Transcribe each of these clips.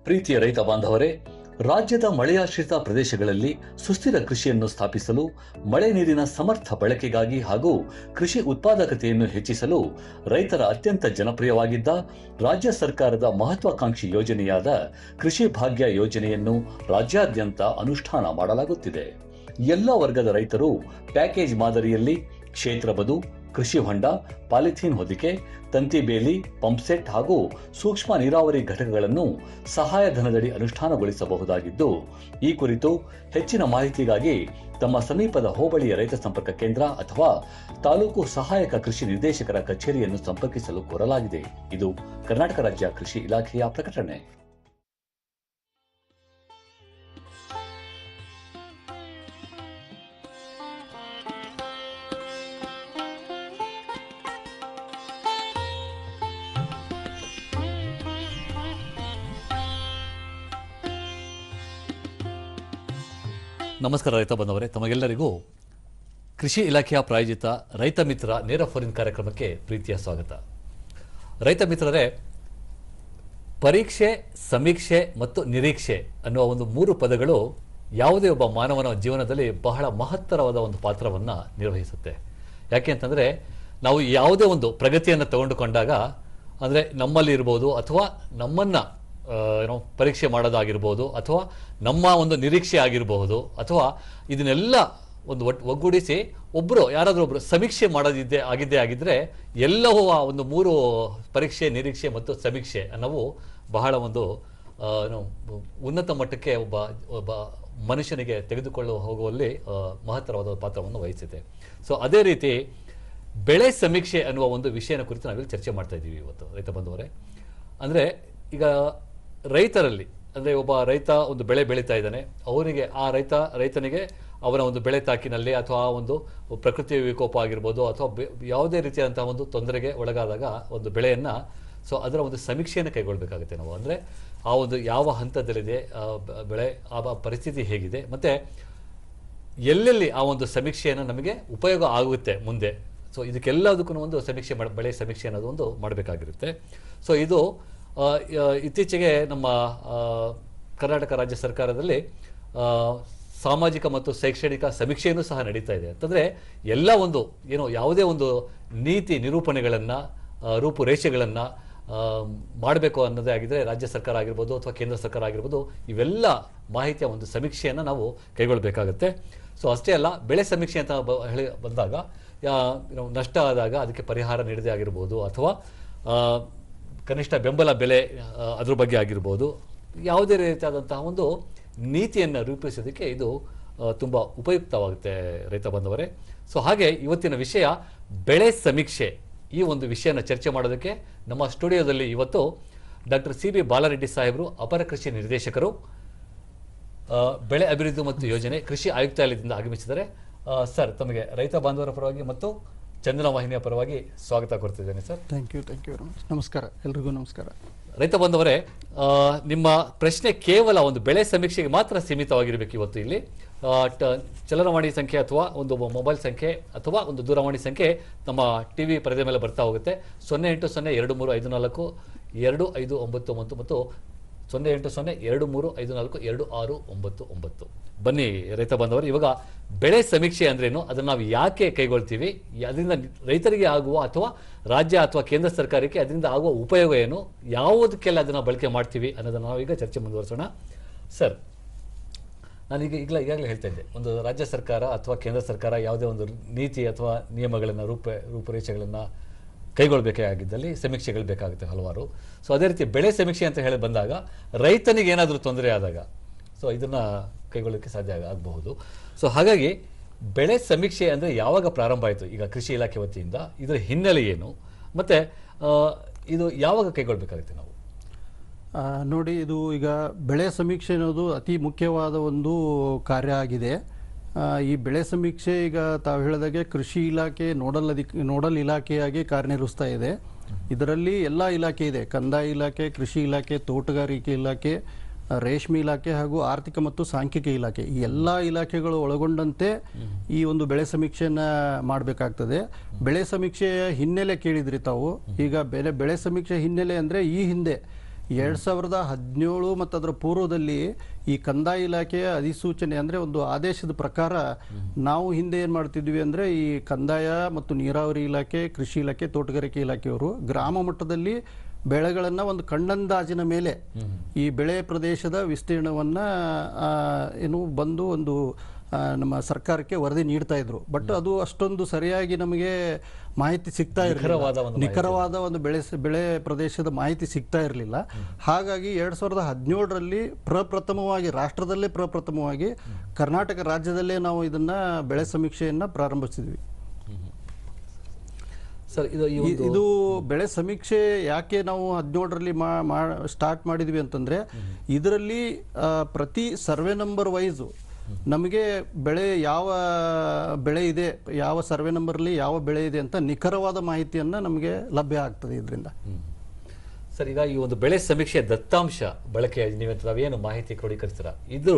ಪ್ರೀತಿಯ ರೈತ ಬಾಂಧವರೇ, ರಾಜ್ಯದ ಮಳೆಯಾಶ್ರಿತ ಪ್ರದೇಶಗಳಲ್ಲಿ ಸುಸ್ಥಿರ ಕೃಷಿಯನ್ನು ಸ್ಥಾಪಿಸಲು, ಮಳೆ ನೀರಿನ ಸಮರ್ಥ ಬಳಕೆಗಾಗಿ ಹಾಗೂ ಕೃಷಿ ಉತ್ಪಾದಕತೆಯನ್ನು ಹೆಚ್ಚಿಸಲು ರೈತರ ಅತ್ಯಂತ ಜನಪ್ರಿಯವಾಗಿದ್ದ ರಾಜ್ಯ ಸರ್ಕಾರದ ಮಹತ್ವಾಕಾಂಕ್ಷಿ ಯೋಜನೆಯಾದ ಕೃಷಿ ಭಾಗ್ಯ ಯೋಜನೆಯನ್ನು ರಾಜ್ಯಾದ್ಯಂತ ಅನುಷ್ಠಾನ ಮಾಡಲಾಗುತ್ತಿದೆ. ಎಲ್ಲ ವರ್ಗದ ರೈತರು ಪ್ಯಾಕೇಜ್ ಮಾದರಿಯಲ್ಲಿ ಕ್ಷೇತ್ರ ಬದು, ಕೃಷಿ ಹೊಂಡ, ಪಾಲಿಥೀನ್ ಹೊದಿಕೆ, ತಂತಿ ಬೇಲಿ, ಪಂಪ್ಸೆಟ್ ಹಾಗೂ ಸೂಕ್ಷ್ಮ ನೀರಾವರಿ ಘಟಕಗಳನ್ನು ಸಹಾಯಧನದಡಿ ಅನುಷ್ಠಾನಗೊಳಿಸಬಹುದಾಗಿದ್ದು, ಈ ಕುರಿತು ಹೆಚ್ಚಿನ ಮಾಹಿತಿಗಾಗಿ ತಮ್ಮ ಸಮೀಪದ ಹೋಬಳಿಯ ರೈತ ಸಂಪರ್ಕ ಕೇಂದ್ರ ಅಥವಾ ತಾಲೂಕು ಸಹಾಯಕ ಕೃಷಿ ನಿರ್ದೇಶಕರ ಕಚೇರಿಯನ್ನು ಸಂಪರ್ಕಿಸಲು ಕೋರಲಾಗಿದೆ. ಇದು ಕರ್ನಾಟಕ ರಾಜ್ಯ ಕೃಷಿ ಇಲಾಖೆಯ ಪ್ರಕಟಣೆ. ನಮಸ್ಕಾರ ರೈತ ಬಂಧವರೇ, ತಮಗೆಲ್ಲರಿಗೂ ಕೃಷಿ ಇಲಾಖೆಯ ಪ್ರಾಯೋಜಿತ ರೈತ ಮಿತ್ರ ನೇರ ಫೋನ್ ಕಾರ್ಯಕ್ರಮಕ್ಕೆ ಪ್ರೀತಿಯ ಸ್ವಾಗತ. ರೈತ ಮಿತ್ರರೇ, ಪರೀಕ್ಷೆ, ಸಮೀಕ್ಷೆ ಮತ್ತು ನಿರೀಕ್ಷೆ ಅನ್ನುವ ಒಂದು ಮೂರು ಪದಗಳು ಯಾವುದೇ ಒಬ್ಬ ಮಾನವನ ಜೀವನದಲ್ಲಿ ಬಹಳ ಮಹತ್ತರವಾದ ಒಂದು ಪಾತ್ರವನ್ನು ನಿರ್ವಹಿಸುತ್ತೆ. ಯಾಕೆ ಅಂತಂದರೆ, ನಾವು ಯಾವುದೇ ಒಂದು ಪ್ರಗತಿಯನ್ನು ತಗೊಂಡುಕೊಂಡಾಗ, ಅಂದರೆ ನಮ್ಮಲ್ಲಿ ಇರ್ಬೋದು ಅಥವಾ ನಮ್ಮನ್ನು ಪರೀಕ್ಷೆ ಮಾಡೋದಾಗಿರ್ಬೋದು ಅಥವಾ ನಮ್ಮ ಒಂದು ನಿರೀಕ್ಷೆ ಆಗಿರಬಹುದು, ಅಥವಾ ಇದನ್ನೆಲ್ಲ ಒಂದು ಒಗ್ಗೂಡಿಸಿ ಯಾರಾದರೂ ಒಬ್ಬರು ಸಮೀಕ್ಷೆ ಆಗಿದ್ದರೆ ಎಲ್ಲವೂ ಆ ಒಂದು ಮೂರು ಪರೀಕ್ಷೆ, ನಿರೀಕ್ಷೆ ಮತ್ತು ಸಮೀಕ್ಷೆ ಅನ್ನೋವು ಬಹಳ ಒಂದು ಉನ್ನತ ಮಟ್ಟಕ್ಕೆ ಒಬ್ಬ ಮನುಷ್ಯನಿಗೆ ಹೋಗುವಲ್ಲಿ ಮಹತ್ತರವಾದ ಪಾತ್ರವನ್ನು ವಹಿಸಿದೆ. ಸೊ ಅದೇ ರೀತಿ ಬೆಳೆ ಸಮೀಕ್ಷೆ ಅನ್ನುವ ಒಂದು ವಿಷಯನ ಕುರಿತು ನಾವಿಲ್ಲಿ ಚರ್ಚೆ ಮಾಡ್ತಾ ಇದ್ದೀವಿ ಇವತ್ತು ರೈತ ಬಂಧುವರೇ. ಅಂದರೆ ಈಗ ರೈತರಲ್ಲಿ, ಅಂದರೆ ಒಬ್ಬ ರೈತ ಒಂದು ಬೆಳೆ ಬೆಳೀತಾ ಇದ್ದಾನೆ, ಅವರಿಗೆ ರೈತನಿಗೆ ಅವನ ಒಂದು ಬೆಳೆ ತಾಕಿನಲ್ಲಿ ಅಥವಾ ಒಂದು ಪ್ರಕೃತಿ ವಿಕೋಪ ಆಗಿರ್ಬೋದು ಅಥವಾ ಯಾವುದೇ ರೀತಿಯಾದಂತಹ ಒಂದು ತೊಂದರೆಗೆ ಒಳಗಾದಾಗ ಒಂದು ಬೆಳೆಯನ್ನು, ಸೊ ಅದರ ಒಂದು ಸಮೀಕ್ಷೆಯನ್ನು ಕೈಗೊಳ್ಳಬೇಕಾಗುತ್ತೆ ನಾವು. ಅಂದರೆ ಆ ಒಂದು ಯಾವ ಹಂತದಲ್ಲಿದೆ ಬೆಳೆ, ಆ ಪರಿಸ್ಥಿತಿ ಹೇಗಿದೆ, ಮತ್ತು ಎಲ್ಲೆಲ್ಲಿ ಆ ಒಂದು ಸಮೀಕ್ಷೆಯನ್ನು ನಮಗೆ ಉಪಯೋಗ ಆಗುತ್ತೆ ಮುಂದೆ. ಸೊ ಇದಕ್ಕೆಲ್ಲದಕ್ಕೂ ಒಂದು ಬೆಳೆ ಸಮೀಕ್ಷೆ ಅನ್ನೋದು ಒಂದು ಮಾಡಬೇಕಾಗಿರುತ್ತೆ. ಸೊ ಇದು ಇತ್ತೀಚೆಗೆ ನಮ್ಮ ಕರ್ನಾಟಕ ರಾಜ್ಯ ಸರ್ಕಾರದಲ್ಲಿ ಸಾಮಾಜಿಕ ಮತ್ತು ಶೈಕ್ಷಣಿಕ ಸಮೀಕ್ಷೆಯೂ ಸಹ ನಡೀತಾ ಇದೆ. ಅಂತಂದರೆ ಎಲ್ಲ ಒಂದು ಯಾವುದೇ ಒಂದು ನೀತಿ ನಿರೂಪಣೆಗಳನ್ನು, ರೂಪುರೇಷೆಗಳನ್ನು ಮಾಡಬೇಕು ಅನ್ನೋದೇ ಆಗಿದ್ರೆ ರಾಜ್ಯ ಸರ್ಕಾರ ಆಗಿರ್ಬೋದು ಅಥವಾ ಕೇಂದ್ರ ಸರ್ಕಾರ ಆಗಿರ್ಬೋದು, ಇವೆಲ್ಲ ಮಾಹಿತಿಯ ಒಂದು ಸಮೀಕ್ಷೆಯನ್ನು ನಾವು ಕೈಗೊಳ್ಳಬೇಕಾಗತ್ತೆ. ಸೊ ಅಷ್ಟೇ ಅಲ್ಲ, ಬೆಳೆ ಸಮೀಕ್ಷೆ ಅಂತ ಬಂದಾಗ ನಷ್ಟ ಆದಾಗ ಅದಕ್ಕೆ ಪರಿಹಾರ ನೀಡದೇ ಆಗಿರ್ಬೋದು ಅಥವಾ ಕನಿಷ್ಠ ಬೆಂಬಲ ಬೆಲೆ ಅದ್ರ ಬಗ್ಗೆ ಆಗಿರ್ಬೋದು, ಯಾವುದೇ ರೀತಿಯಾದಂತಹ ಒಂದು ನೀತಿಯನ್ನು ರೂಪಿಸೋದಕ್ಕೆ ಇದು ತುಂಬ ಉಪಯುಕ್ತವಾಗುತ್ತೆ ರೈತ ಬಂಧವರೇ. ಸೊ ಹಾಗೆ ಇವತ್ತಿನ ವಿಷಯ ಬೆಳೆ ಸಮೀಕ್ಷೆ. ಈ ಒಂದು ವಿಷಯನ ಚರ್ಚೆ ಮಾಡೋದಕ್ಕೆ ನಮ್ಮ ಸ್ಟುಡಿಯೋದಲ್ಲಿ ಇವತ್ತು ಡಾಕ್ಟರ್ CB ಬಾಲರೆಡ್ಡಿ ಸಾಹೇಬರು, ಅಪರ ಕೃಷಿ ನಿರ್ದೇಶಕರು, ಬೆಳೆ ಅಭಿವೃದ್ಧಿ ಮತ್ತು ಯೋಜನೆ, ಕೃಷಿ ಆಯುಕ್ತಾಲಯದಿಂದ ಆಗಮಿಸಿದ್ದಾರೆ. ಸರ್, ತಮಗೆ ರೈತ ಬಾಂಧವರ ಪರವಾಗಿ ಮತ್ತು ಚಂದನ ವಾಹಿನಿಯ ಪರವಾಗಿ ಸ್ವಾಗತ ಕೊಡ್ತಿದ್ದೇನೆ sir. Thank you very much. ನಮಸ್ಕಾರ, ಎಲ್ರಿಗೂ ನಮಸ್ಕಾರ. ರೈತ ಬಂಧವರೇ, ನಿಮ್ಮ ಪ್ರಶ್ನೆ ಕೇವಲ ಒಂದು ಬೆಳೆ ಸಮೀಕ್ಷೆಗೆ ಮಾತ್ರ ಸೀಮಿತವಾಗಿರಬೇಕು. ಇವತ್ತು ಇಲ್ಲಿ ಚಲನವಾಣಿ ಸಂಖ್ಯೆ ಅಥವಾ ಒಂದು ಮೊಬೈಲ್ ಸಂಖ್ಯೆ ಅಥವಾ ಒಂದು ದೂರವಾಣಿ ಸಂಖ್ಯೆ ನಮ್ಮ TV ಪರದೆ ಮೇಲೆ ಬರ್ತಾ ಹೋಗುತ್ತೆ. 0802342599 ಮತ್ತು 0802354269. ಬನ್ನಿ ರೈತ ಬಾಂಧವರು, ಇವಾಗ ಬೆಳೆ ಸಮೀಕ್ಷೆ ಅಂದ್ರೇನು, ಅದನ್ನು ನಾವು ಯಾಕೆ ಕೈಗೊಳ್ತೀವಿ, ಅದರಿಂದ ರೈತರಿಗೆ ಆಗುವ ಅಥವಾ ರಾಜ್ಯ ಅಥವಾ ಕೇಂದ್ರ ಸರ್ಕಾರಕ್ಕೆ ಅದರಿಂದ ಆಗುವ ಉಪಯೋಗ ಏನು, ಯಾವುದಕ್ಕೆಲ್ಲ ಅದನ್ನು ಬಳಕೆ ಮಾಡ್ತೀವಿ ಅನ್ನೋದನ್ನು ನಾವೀಗ ಚರ್ಚೆ ಮುಂದುವರಿಸೋಣ. ಸರ್, ನಾನೀಗ ಈಗಾಗಲೇ ಹೇಳ್ತಾ ಇದ್ದೆ, ಒಂದು ರಾಜ್ಯ ಸರ್ಕಾರ ಅಥವಾ ಕೇಂದ್ರ ಸರ್ಕಾರ ಯಾವುದೇ ಒಂದು ನೀತಿ ಅಥವಾ ನಿಯಮಗಳನ್ನು, ರೂಪುರೇಷೆಗಳನ್ನು ಕೈಗೊಳ್ಳಬೇಕೇ ಆಗಿದ್ದಲ್ಲಿ ಸಮೀಕ್ಷೆಗಳು ಬೇಕಾಗುತ್ತೆ ಹಲವಾರು. ಸೊ ಅದೇ ರೀತಿ ಬೆಳೆ ಸಮೀಕ್ಷೆ ಅಂತ ಹೇಳಿ ಬಂದಾಗ ರೈತನಿಗೆ ಏನಾದರೂ ತೊಂದರೆ ಆದಾಗ ಸೊ ಇದನ್ನು ಕೈಗೊಳ್ಳೋಕ್ಕೆ ಸಾಧ್ಯ ಆಗಬಹುದು. ಸೊ ಹಾಗಾಗಿ ಬೆಳೆ ಸಮೀಕ್ಷೆ ಅಂದರೆ ಯಾವಾಗ ಪ್ರಾರಂಭ ಆಯಿತು ಈಗ ಕೃಷಿ ಇಲಾಖೆ ವತಿಯಿಂದ, ಇದರ ಹಿನ್ನೆಲೆ ಏನು, ಮತ್ತು ಇದು ಯಾವಾಗ ಕೈಗೊಳ್ಳಬೇಕಾಗುತ್ತೆ ನಾವು? ನೋಡಿ, ಇದು ಈಗ ಬೆಳೆ ಸಮೀಕ್ಷೆ ಅನ್ನೋದು ಅತಿ ಮುಖ್ಯವಾದ ಒಂದು ಕಾರ್ಯ ಆಗಿದೆ. ಈ ಬೆಳೆ ಸಮೀಕ್ಷೆ ಈಗ ತಾವು ಹೇಳಿದಾಗೆ ಕೃಷಿ ಇಲಾಖೆ ನೋಡಲ್ ಇಲಾಖೆಯಾಗಿ ಕಾರ್ಯನಿರ್ವಹಿಸ್ತಾ ಇದೆ. ಇದರಲ್ಲಿ ಎಲ್ಲ ಇಲಾಖೆ ಇದೆ: ಕಂದಾಯ ಇಲಾಖೆ, ಕೃಷಿ ಇಲಾಖೆ, ತೋಟಗಾರಿಕೆ ಇಲಾಖೆ, ರೇಷ್ಮೆ ಇಲಾಖೆ ಹಾಗೂ ಆರ್ಥಿಕ ಮತ್ತು ಸಾಂಖ್ಯಿಕ ಇಲಾಖೆ. ಈ ಎಲ್ಲ ಇಲಾಖೆಗಳು ಒಳಗೊಂಡಂತೆ ಈ ಒಂದು ಬೆಳೆ ಸಮೀಕ್ಷೆಯನ್ನ ಮಾಡಬೇಕಾಗ್ತದೆ. ಬೆಳೆ ಸಮೀಕ್ಷೆಯ ಹಿನ್ನೆಲೆ ಕೇಳಿದ್ರಿ ತಾವು. ಈಗ ಬೆಳೆ ಸಮೀಕ್ಷೆ ಹಿನ್ನೆಲೆ ಅಂದರೆ ಈ ಹಿಂದೆ 2017 ಮತ್ತು ಅದರ ಪೂರ್ವದಲ್ಲಿ ಈ ಕಂದಾಯ ಇಲಾಖೆಯ ಅಧಿಸೂಚನೆ ಅಂದರೆ ಒಂದು ಆದೇಶದ ಪ್ರಕಾರ ನಾವು ಹಿಂದೆ ಏನು ಮಾಡ್ತಿದ್ವಿ ಅಂದರೆ ಈ ಕಂದಾಯ ಮತ್ತು ನೀರಾವರಿ ಇಲಾಖೆ, ಕೃಷಿ ಇಲಾಖೆ, ತೋಟಗಾರಿಕೆ ಇಲಾಖೆಯವರು ಗ್ರಾಮ ಮಟ್ಟದಲ್ಲಿ ಬೆಳೆಗಳನ್ನು ಒಂದು ಕಣ್ಣಂದಾಜಿನ ಮೇಲೆ ಈ ಬೆಳೆ ಪ್ರದೇಶದ ವಿಸ್ತೀರ್ಣವನ್ನು ಏನು ಬಂದು ಒಂದು ನಮ್ಮ ಸರ್ಕಾರಕ್ಕೆ ವರದಿ ನೀಡ್ತಾ ಇದ್ರು. ಬಟ್ ಅದು ಅಷ್ಟೊಂದು ಸರಿಯಾಗಿ ನಮಗೆ ಮಾಹಿತಿ ಸಿಗ್ತಾ ಇರಲಿಲ್ಲ, ನಿಖರವಾದ ಒಂದು ಬೆಳೆ ಪ್ರದೇಶದ ಮಾಹಿತಿ ಸಿಗ್ತಾ ಇರಲಿಲ್ಲ. ಹಾಗಾಗಿ 2017ರಲ್ಲಿ ಪ್ರಪ್ರಥಮವಾಗಿ ರಾಷ್ಟ್ರದಲ್ಲೇ ಪ್ರಪ್ರಥಮವಾಗಿ ಕರ್ನಾಟಕ ರಾಜ್ಯದಲ್ಲೇ ನಾವು ಇದನ್ನ ಬೆಳೆ ಸಮೀಕ್ಷೆಯನ್ನ ಪ್ರಾರಂಭಿಸಿದ್ವಿ. ಸರ್, ಇದು ಬೆಳೆ ಸಮೀಕ್ಷೆ ಯಾಕೆ ನಾವು 17ರಲ್ಲಿ ಸ್ಟಾರ್ಟ್ ಮಾಡಿದ್ವಿ ಅಂತಂದ್ರೆ ಇದರಲ್ಲಿ ಪ್ರತಿ ಸರ್ವೆ ನಂಬರ್ ವೈಸು ನಮಗೆ ಬೆಳೆ ಯಾವ ಬೆಳೆ ಇದೆ, ಯಾವ ಸರ್ವೆ ನಂಬರ್ಲಿ ಯಾವ ಬೆಳೆ ಇದೆ ಅಂತ ನಿಖರವಾದ ಮಾಹಿತಿಯನ್ನು ನಮಗೆ ಲಭ್ಯ ಆಗ್ತದೆ ಇದರಿಂದ. ಸರ್, ಈಗ ಈ ಒಂದು ಬೆಳೆ ಸಮೀಕ್ಷೆ ದತ್ತಾಂಶ ಬಳಕೆ ನಾವೇನು ಮಾಹಿತಿ ಕ್ರೋಢೀಕರಿಸ್ತೀರಾ, ಇದು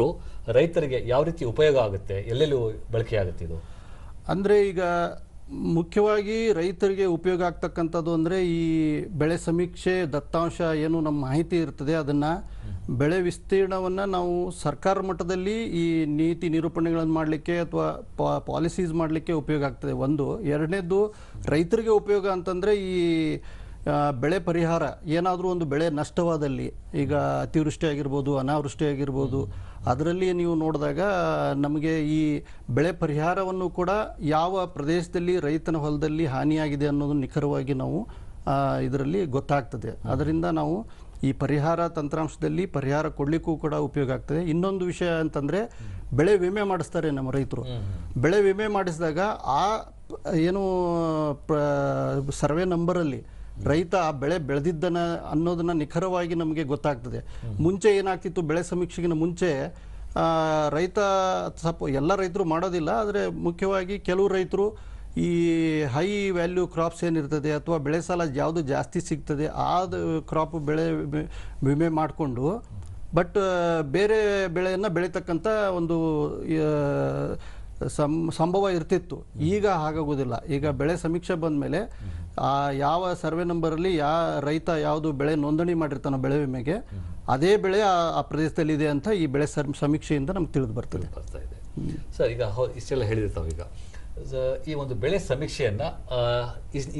ರೈತರಿಗೆ ಯಾವ ರೀತಿ ಉಪಯೋಗ ಆಗುತ್ತೆ, ಎಲ್ಲೆಲ್ಲೂ ಬಳಕೆ ಆಗುತ್ತೆ ಇದು? ಅಂದರೆ ಈಗ ಮುಖ್ಯವಾಗಿ ರೈತರಿಗೆ ಉಪಯೋಗ ಆಗ್ತಕ್ಕಂಥದ್ದು ಅಂದರೆ ಈ ಬೆಳೆ ಸಮೀಕ್ಷೆ ದತ್ತಾಂಶ ಏನು ನಮ್ಮ ಮಾಹಿತಿ ಇರ್ತದೆ ಅದನ್ನು ಬೆಳೆ ವಿಸ್ತೀರ್ಣವನ್ನು ನಾವು ಸರ್ಕಾರ ಮಟ್ಟದಲ್ಲಿ ಈ ನೀತಿ ನಿರೂಪಣೆಗಳನ್ನು ಮಾಡಲಿಕ್ಕೆ ಅಥವಾ ಪಾಲಿಸೀಸ್ ಮಾಡಲಿಕ್ಕೆ ಉಪಯೋಗ ಆಗ್ತದೆ. ಒಂದು. ಎರಡನೇದು ರೈತರಿಗೆ ಉಪಯೋಗ ಅಂತಂದರೆ ಈ ಬೆಳೆ ಪರಿಹಾರ ಏನಾದರೂ ಒಂದು ಬೆಳೆ ನಷ್ಟವಾದಲ್ಲಿ, ಈಗ ಅತಿವೃಷ್ಟಿ ಆಗಿರ್ಬೋದು, ಅನಾವೃಷ್ಟಿ ಆಗಿರ್ಬೋದು, ಅದರಲ್ಲಿ ನೀವು ನೋಡಿದಾಗ ನಮಗೆ ಈ ಬೆಳೆ ಪರಿಹಾರವನ್ನು ಕೂಡ ಯಾವ ಪ್ರದೇಶದಲ್ಲಿ ರೈತನ ಹೊಲದಲ್ಲಿ ಹಾನಿಯಾಗಿದೆ ಅನ್ನೋದು ನಿಖರವಾಗಿ ನಾವು ಇದರಲ್ಲಿ ಗೊತ್ತಾಗ್ತದೆ. ಅದರಿಂದ ನಾವು ಈ ಪರಿಹಾರ ತಂತ್ರಾಂಶದಲ್ಲಿ ಪರಿಹಾರ ಕೊಡಲಿಕ್ಕೂ ಕೂಡ ಉಪಯೋಗ ಆಗ್ತದೆ. ಇನ್ನೊಂದು ವಿಷಯ ಅಂತಂದರೆ ಬೆಳೆ ವಿಮೆ ಮಾಡಿಸ್ತಾರೆ ನಮ್ಮ ರೈತರು. ಬೆಳೆ ವಿಮೆ ಮಾಡಿಸಿದಾಗ ಆ ಏನು ಸರ್ವೆ ನಂಬರಲ್ಲಿ ರೈತ ಆ ಬೆಳೆ ಬೆಳೆದಿದ್ದನ ಅನ್ನೋದನ್ನ ನಿಖರವಾಗಿ ನಮಗೆ ಗೊತ್ತಾಗ್ತದೆ. ಮುಂಚೆ ಏನಾಗ್ತಿತ್ತು, ಬೆಳೆ ಸಮೀಕ್ಷೆಗಿನ ಮುಂಚೆ ರೈತ ಸ್ವಲ್ಪ ಎಲ್ಲ ರೈತರು ಮಾಡೋದಿಲ್ಲ, ಆದರೆ ಮುಖ್ಯವಾಗಿ ಕೆಲವು ರೈತರು ಈ ಹೈ ವ್ಯಾಲ್ಯೂ ಕ್ರಾಪ್ಸ್ ಏನಿರ್ತದೆ ಅಥವಾ ಬೆಳೆ ಸಾಲ ಯಾವುದು ಜಾಸ್ತಿ ಸಿಗ್ತದೆ ಆ ಕ್ರಾಪ್ ಬೆಳೆ ವಿಮೆ ಮಾಡಿಕೊಂಡು ಬಟ್ ಬೇರೆ ಬೆಳೆಯನ್ನು ಬೆಳೀತಕ್ಕಂಥ ಒಂದು ಸಂಭವ ಇರ್ತಿತ್ತು. ಈಗ ಹಾಗಾಗೋದಿಲ್ಲ. ಈಗ ಬೆಳೆ ಸಮೀಕ್ಷೆ ಬಂದ ಮೇಲೆ ಯಾವ ಸರ್ವೆ ನಂಬರಲ್ಲಿ ರೈತ ಯಾವುದು ಬೆಳೆ ನೋಂದಣಿ ಮಾಡಿರ್ತಾನೋ ಬೆಳೆ ವಿಮೆಗೆ ಅದೇ ಬೆಳೆ ಆ ಪ್ರದೇಶದಲ್ಲಿದೆ ಅಂತ ಈ ಬೆಳೆ ಸಮೀಕ್ಷೆಯಿಂದ ನಮ್ಗೆ ತಿಳಿದು ಬರ್ತದೆ. ಸರ್, ಈಗ ಇಷ್ಟೆಲ್ಲ ಹೇಳಿರ್ತಾವೆ. ಈಗ ಈ ಒಂದು ಬೆಳೆ ಸಮೀಕ್ಷೆಯನ್ನ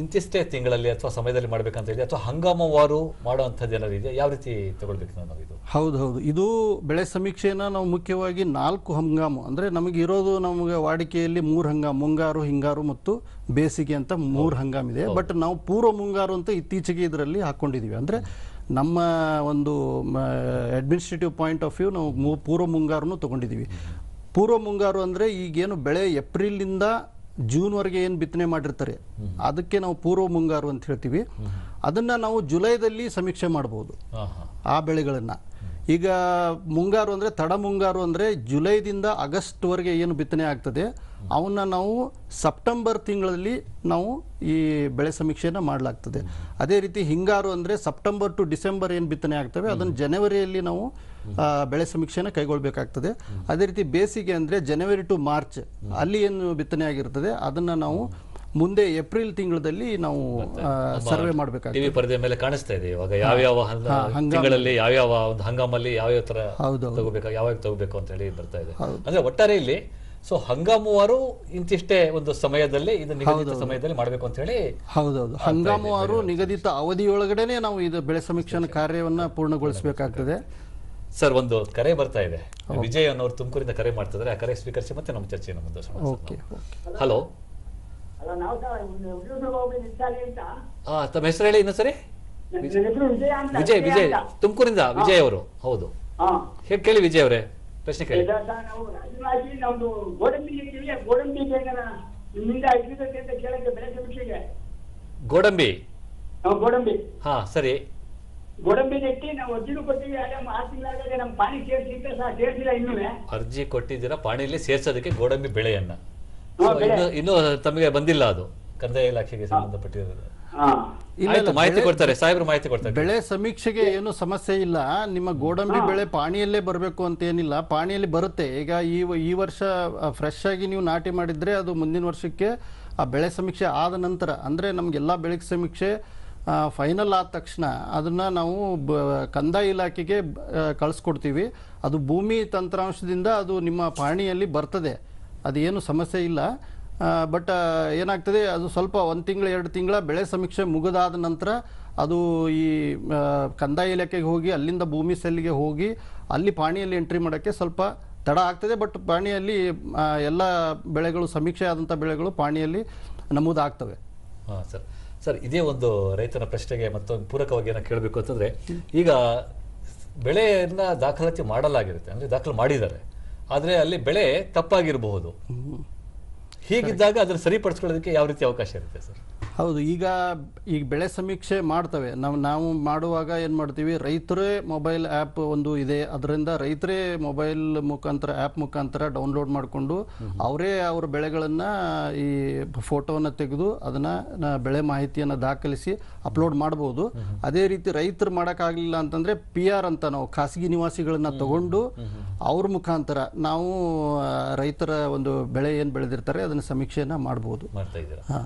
ಇಂತಿಷ್ಟೇ ತಿಂಗಳಲ್ಲಿ ಅಥವಾ ಸಮಯದಲ್ಲಿ ಮಾಡ್ಬೇಕಂತ ಹೇಳಿ ಅಥವಾ ಹಂಗಾಮವಾರು ಮಾಡುವಂಥದ್ದು ಏನಾದ್ರು ಇದೆಯಾ? ಯಾವ ರೀತಿ ತಗೊಳ್ಬೇಕು ನಾವು ಇದು? ಹೌದು, ಇದು ಬೆಳೆ ಸಮೀಕ್ಷೆಯನ್ನು ನಾವು ಮುಖ್ಯವಾಗಿ 4 ಹಂಗಾಮು ಅಂದರೆ ನಮಗೆ ಇರೋದು, ನಮಗೆ ವಾಡಿಕೆಯಲ್ಲಿ 3 ಹಂಗಾಮು, ಮುಂಗಾರು, ಹಿಂಗಾರು ಮತ್ತು ಬೇಸಿಗೆ ಅಂತ 3 ಹಂಗಾಮಿದೆ. ಬಟ್ ನಾವು ಪೂರ್ವ ಮುಂಗಾರು ಅಂತ ಇತ್ತೀಚೆಗೆ ಇದರಲ್ಲಿ ಹಾಕ್ಕೊಂಡಿದ್ದೀವಿ. ಅಂದರೆ ನಮ್ಮ ಒಂದು ಅಡ್ಮಿನಿಸ್ಟ್ರೇಟಿವ್ ಪಾಯಿಂಟ್ ಆಫ್ ವ್ಯೂ ನಾವು ಪೂರ್ವ ಮುಂಗಾರನ್ನು ತೊಗೊಂಡಿದ್ದೀವಿ. ಪೂರ್ವ ಮುಂಗಾರು ಅಂದರೆ ಈಗೇನು ಬೆಳೆ ಏಪ್ರಿಲಿಂದ ಜೂನ್ವರೆಗೆ ಏನು ಬಿತ್ತನೆ ಮಾಡಿರ್ತಾರೆ ಅದಕ್ಕೆ ನಾವು ಪೂರ್ವ ಮುಂಗಾರು ಅಂತ ಹೇಳ್ತೀವಿ. ಅದನ್ನು ನಾವು ಜುಲೈದಲ್ಲಿ ಸಮೀಕ್ಷೆ ಮಾಡ್ಬೋದು ಆ ಬೆಳೆಗಳನ್ನು. ಈಗ ಮುಂಗಾರು ಅಂದರೆ ತಡ ಮುಂಗಾರು ಅಂದರೆ ಜುಲೈದಿಂದ ಆಗಸ್ಟ್ವರೆಗೆ ಏನು ಬಿತ್ತನೆ ಆಗ್ತದೆ ಅವನ್ನ ನಾವು ಸೆಪ್ಟೆಂಬರ್ ತಿಂಗಳಲ್ಲಿ ನಾವು ಈ ಬೆಳೆ ಸಮೀಕ್ಷೆಯನ್ನು ಮಾಡಲಾಗ್ತದೆ. ಅದೇ ರೀತಿ ಹಿಂಗಾರು ಅಂದರೆ ಸೆಪ್ಟೆಂಬರ್ ಟು ಡಿಸೆಂಬರ್ ಏನು ಬಿತ್ತನೆ ಆಗ್ತವೆ ಅದನ್ನು ಜನವರಿಯಲ್ಲಿ ನಾವು ಬೆಳೆ ಸಮೀಕ್ಷೆಯನ್ನು ಕೈಗೊಳ್ಳಬೇಕಾಗ್ತದೆ. ಅದೇ ರೀತಿ ಬೇಸಿಗೆ ಅಂದರೆ ಜನವರಿ ಟು ಮಾರ್ಚ್ ಅಲ್ಲಿ ಏನು ಬಿತ್ತನೆ ಆಗಿರ್ತದೆ ಅದನ್ನು ನಾವು ಮುಂದೆ ಏಪ್ರಿಲ್ ತಿಂಗಳಲ್ಲಿ ನಾವು ಸರ್ವೆ ಮಾಡಬೇಕಾಗ್ತದೆ. ಟಿವಿ ಪರದೆ ಮೇಲೆ ಕಾಣಿಸ್ತಾ ಇದೆ ಇವಾಗ ಯಾವ್ಯಾವ ತಿಂಗಳಲ್ಲಿ ಯಾವ್ಯಾವ ಒಂದು ಹಂಗಾಮಲ್ಲಿ ಯಾವ್ಯಾವ ತರ ತಗೋಬೇಕು, ಯಾವಾಗ ತಗೋಬೇಕು ಅಂತ ಹೇಳಿ ಬರ್ತಾ ಇದೆ. ಅಂದ್ರೆ ಒಟ್ಟಾರೆ ಇಲ್ಲಿ ಹಂಗಾಮುವಾರು ಇಂತಿಷ್ಟೇ ಒಂದು ಸಮಯದಲ್ಲಿ ಇದು ನಿಗದಿತ ಸಮಯದಲ್ಲಿ ಮಾಡಬೇಕು ಅಂತ ಹೇಳಿ. ಹೌದೌದು, ಹಂಗಾಮುವಾರು ನಿಗದಿತ ಅವಧಿಯೊಳಗಡೆನೆ ನಾವು ಇದು ಬೆಳೆ ಸಮೀಕ್ಷೆ ಕಾರ್ಯವನ್ನ ಪೂರ್ಣಗೊಳಿಸಬೇಕಾಗ್ತದೆ. ಸರ್, ಒಂದು ಕರೆ ಬರ್ತಾ ಇದೆ. ವಿಜಯ್ ಅನ್ನೋರು ತುಮಕೂರಿಂದ ಕರೆ ಮಾಡ್ತಿದ್ದಾರೆ. ಆ ಕರೆ ಸ್ವೀಕರಿಸಿ ಮತ್ತೆ ನಮ್ಮ ಚರ್ಚೆಯನ್ನು ಮುಂದುವರಿಸೋಣ. ಹಲೋ, ತಮ್ಮ ಹೆಸರು ಹೇಳಿ ಇನ್ನೊಂದು ಸರಿ. ವಿಜಯ್ ತುಮಕೂರಿಂದ ವಿಜಯ್ ಅವರು. ಹೌದು, ಕೇಳಿ ವಿಜಯ್ ಅವರೇ, ಪ್ರಶ್ನೆ ಕೇಳಿ. ಗೋಡಂಬಿ? ಹಾ, ಸರಿ. ಗೋಡಂಬಿ ನೆಟ್ಟಿ ನಾವು ಅರ್ಜಿನೂ ಕೊಟ್ಟಿವಿ, 6 ತಿಂಗಳಾಗಿದೆ. ನಮ್ಮ ಪಾಣಿ ಸೇರಿಸಿಲ್ಲ ಇನ್ನೂ. ಅರ್ಜಿ ಕೊಟ್ಟಿದ್ದೀರಾ ಪಾಣಿಯಲ್ಲಿ ಸೇರ್ಸೋದಕ್ಕೆ ಗೋಡಂಬಿ ಬೆಳೆಯನ್ನ? ಇನ್ನು ತಮಗೆ ಬಂದಿಲ್ಲ ಅದು ಕಂದಾಯ ಇಲಾಖೆಗೆ ಸಂಬಂಧಪಟ್ಟಿರೋದು. ಮಾಹಿತಿ ಕೊಡ್ತಾರೆ ಸಾಹೇಬ್ರು, ಮಾಹಿತಿ ಕೊಡ್ತಾರೆ. ಬೆಳೆ ಸಮೀಕ್ಷೆಗೆ ಏನು ಸಮಸ್ಯೆ ಇಲ್ಲ. ನಿಮ್ಮ ಗೋಡಂಬಿ ಬೆಳೆ ಪಾಣಿಯಲ್ಲೇ ಬರಬೇಕು ಅಂತ ಏನಿಲ್ಲ, ಪಾಣಿಯಲ್ಲಿ ಬರುತ್ತೆ. ಈಗ ಈ ವರ್ಷ ಫ್ರೆಶ್ ಆಗಿ ನೀವು ನಾಟಿ ಮಾಡಿದ್ರೆ ಅದು ಮುಂದಿನ ವರ್ಷಕ್ಕೆ ಆ ಬೆಳೆ ಸಮೀಕ್ಷೆ ಆದ ನಂತರ, ಅಂದರೆ ನಮಗೆಲ್ಲ ಬೆಳೆ ಸಮೀಕ್ಷೆ ಫೈನಲ್ ಆದ ತಕ್ಷಣ ಅದನ್ನು ನಾವು ಕಂದಾಯ ಇಲಾಖೆಗೆ ಕಳಿಸ್ಕೊಡ್ತೀವಿ. ಅದು ಭೂಮಿ ತಂತ್ರಾಂಶದಿಂದ ಅದು ನಿಮ್ಮ ಪಾಣಿಯಲ್ಲಿ ಬರ್ತದೆ, ಅದೇನು ಸಮಸ್ಯೆ ಇಲ್ಲ. ಬಟ್ ಏನಾಗ್ತದೆ, ಅದು ಸ್ವಲ್ಪ 1 ತಿಂಗಳು 2 ತಿಂಗಳ ಬೆಳೆ ಸಮೀಕ್ಷೆ ಮುಗಿದಾದ ನಂತರ ಅದು ಈ ಕಂದಾಯ ಇಲಾಖೆಗೆ ಹೋಗಿ ಅಲ್ಲಿಂದ ಭೂಮಿ ಸೆಲ್ಗೆ ಹೋಗಿ ಅಲ್ಲಿ ಪಾಣಿಯಲ್ಲಿ ಎಂಟ್ರಿ ಮಾಡೋಕ್ಕೆ ಸ್ವಲ್ಪ ತಡ ಆಗ್ತದೆ. ಬಟ್ ಪಾಣಿಯಲ್ಲಿ ಎಲ್ಲ ಬೆಳೆಗಳು, ಸಮೀಕ್ಷೆ ಆದಂಥ ಬೆಳೆಗಳು ಪಾಣಿಯಲ್ಲಿ ನಮೂದಾಗ್ತವೆ. ಹಾಂ ಸರ್. ಸರ್, ಇದೇ ಒಂದು ರೈತನ ಪ್ರಶ್ನೆಗೆ ಮತ್ತೊಂದು ಪೂರಕವಾಗಿ ಏನೋ ಕೇಳಬೇಕು ಅಂತಂದರೆ, ಈಗ ಬೆಳೆಯನ್ನು ದಾಖಲಾತಿ ಮಾಡಲಾಗಿರುತ್ತೆ, ಅಂದರೆ ದಾಖಲು ಮಾಡಿದ್ದಾರೆ, ಆದರೆ ಅಲ್ಲಿ ಬೆಳೆ ತಪ್ಪಾಗಿರಬಹುದು. ಹೀಗಿದ್ದಾಗ ಅದನ್ನು ಸರಿಪಡಿಸ್ಕೊಳ್ಳೋದಕ್ಕೆ ಯಾವ ರೀತಿ ಅವಕಾಶ ಇರುತ್ತೆ ಸರ್? ಹೌದು, ಈಗ ಬೆಳೆ ಸಮೀಕ್ಷೆ ಮಾಡ್ತವೆ. ನಾವು ಮಾಡುವಾಗ ಏನು ಮಾಡ್ತೀವಿ, ರೈತರೇ ಮೊಬೈಲ್ ಆ್ಯಪ್ ಒಂದು ಇದೆ, ಅದರಿಂದ ರೈತರೇ ಮೊಬೈಲ್ ಮುಖಾಂತರ ಆ್ಯಪ್ ಮುಖಾಂತರ ಡೌನ್ಲೋಡ್ ಮಾಡಿಕೊಂಡು ಅವರೇ ಅವ್ರ ಬೆಳೆಗಳನ್ನು ಈ ಫೋಟೋವನ್ನು ತೆಗೆದು ಅದನ್ನು ಬೆಳೆ ಮಾಹಿತಿಯನ್ನು ದಾಖಲಿಸಿ ಅಪ್ಲೋಡ್ ಮಾಡ್ಬೋದು. ಅದೇ ರೀತಿ ರೈತರು ಮಾಡೋಕ್ಕಾಗಲಿಲ್ಲ ಅಂತಂದರೆ PR ಅಂತ ನಾವು ಖಾಸಗಿ ನಿವಾಸಿಗಳನ್ನ ತಗೊಂಡು ಅವ್ರ ಮುಖಾಂತರ ನಾವು ರೈತರ ಒಂದು ಬೆಳೆ ಏನು ಬೆಳೆದಿರ್ತಾರೆ ಅದನ್ನು ಸಮೀಕ್ಷೆಯನ್ನು ಮಾಡ್ಬೋದು. ಮಾಡ್ತಾ ಇದ್ದೀರಾ?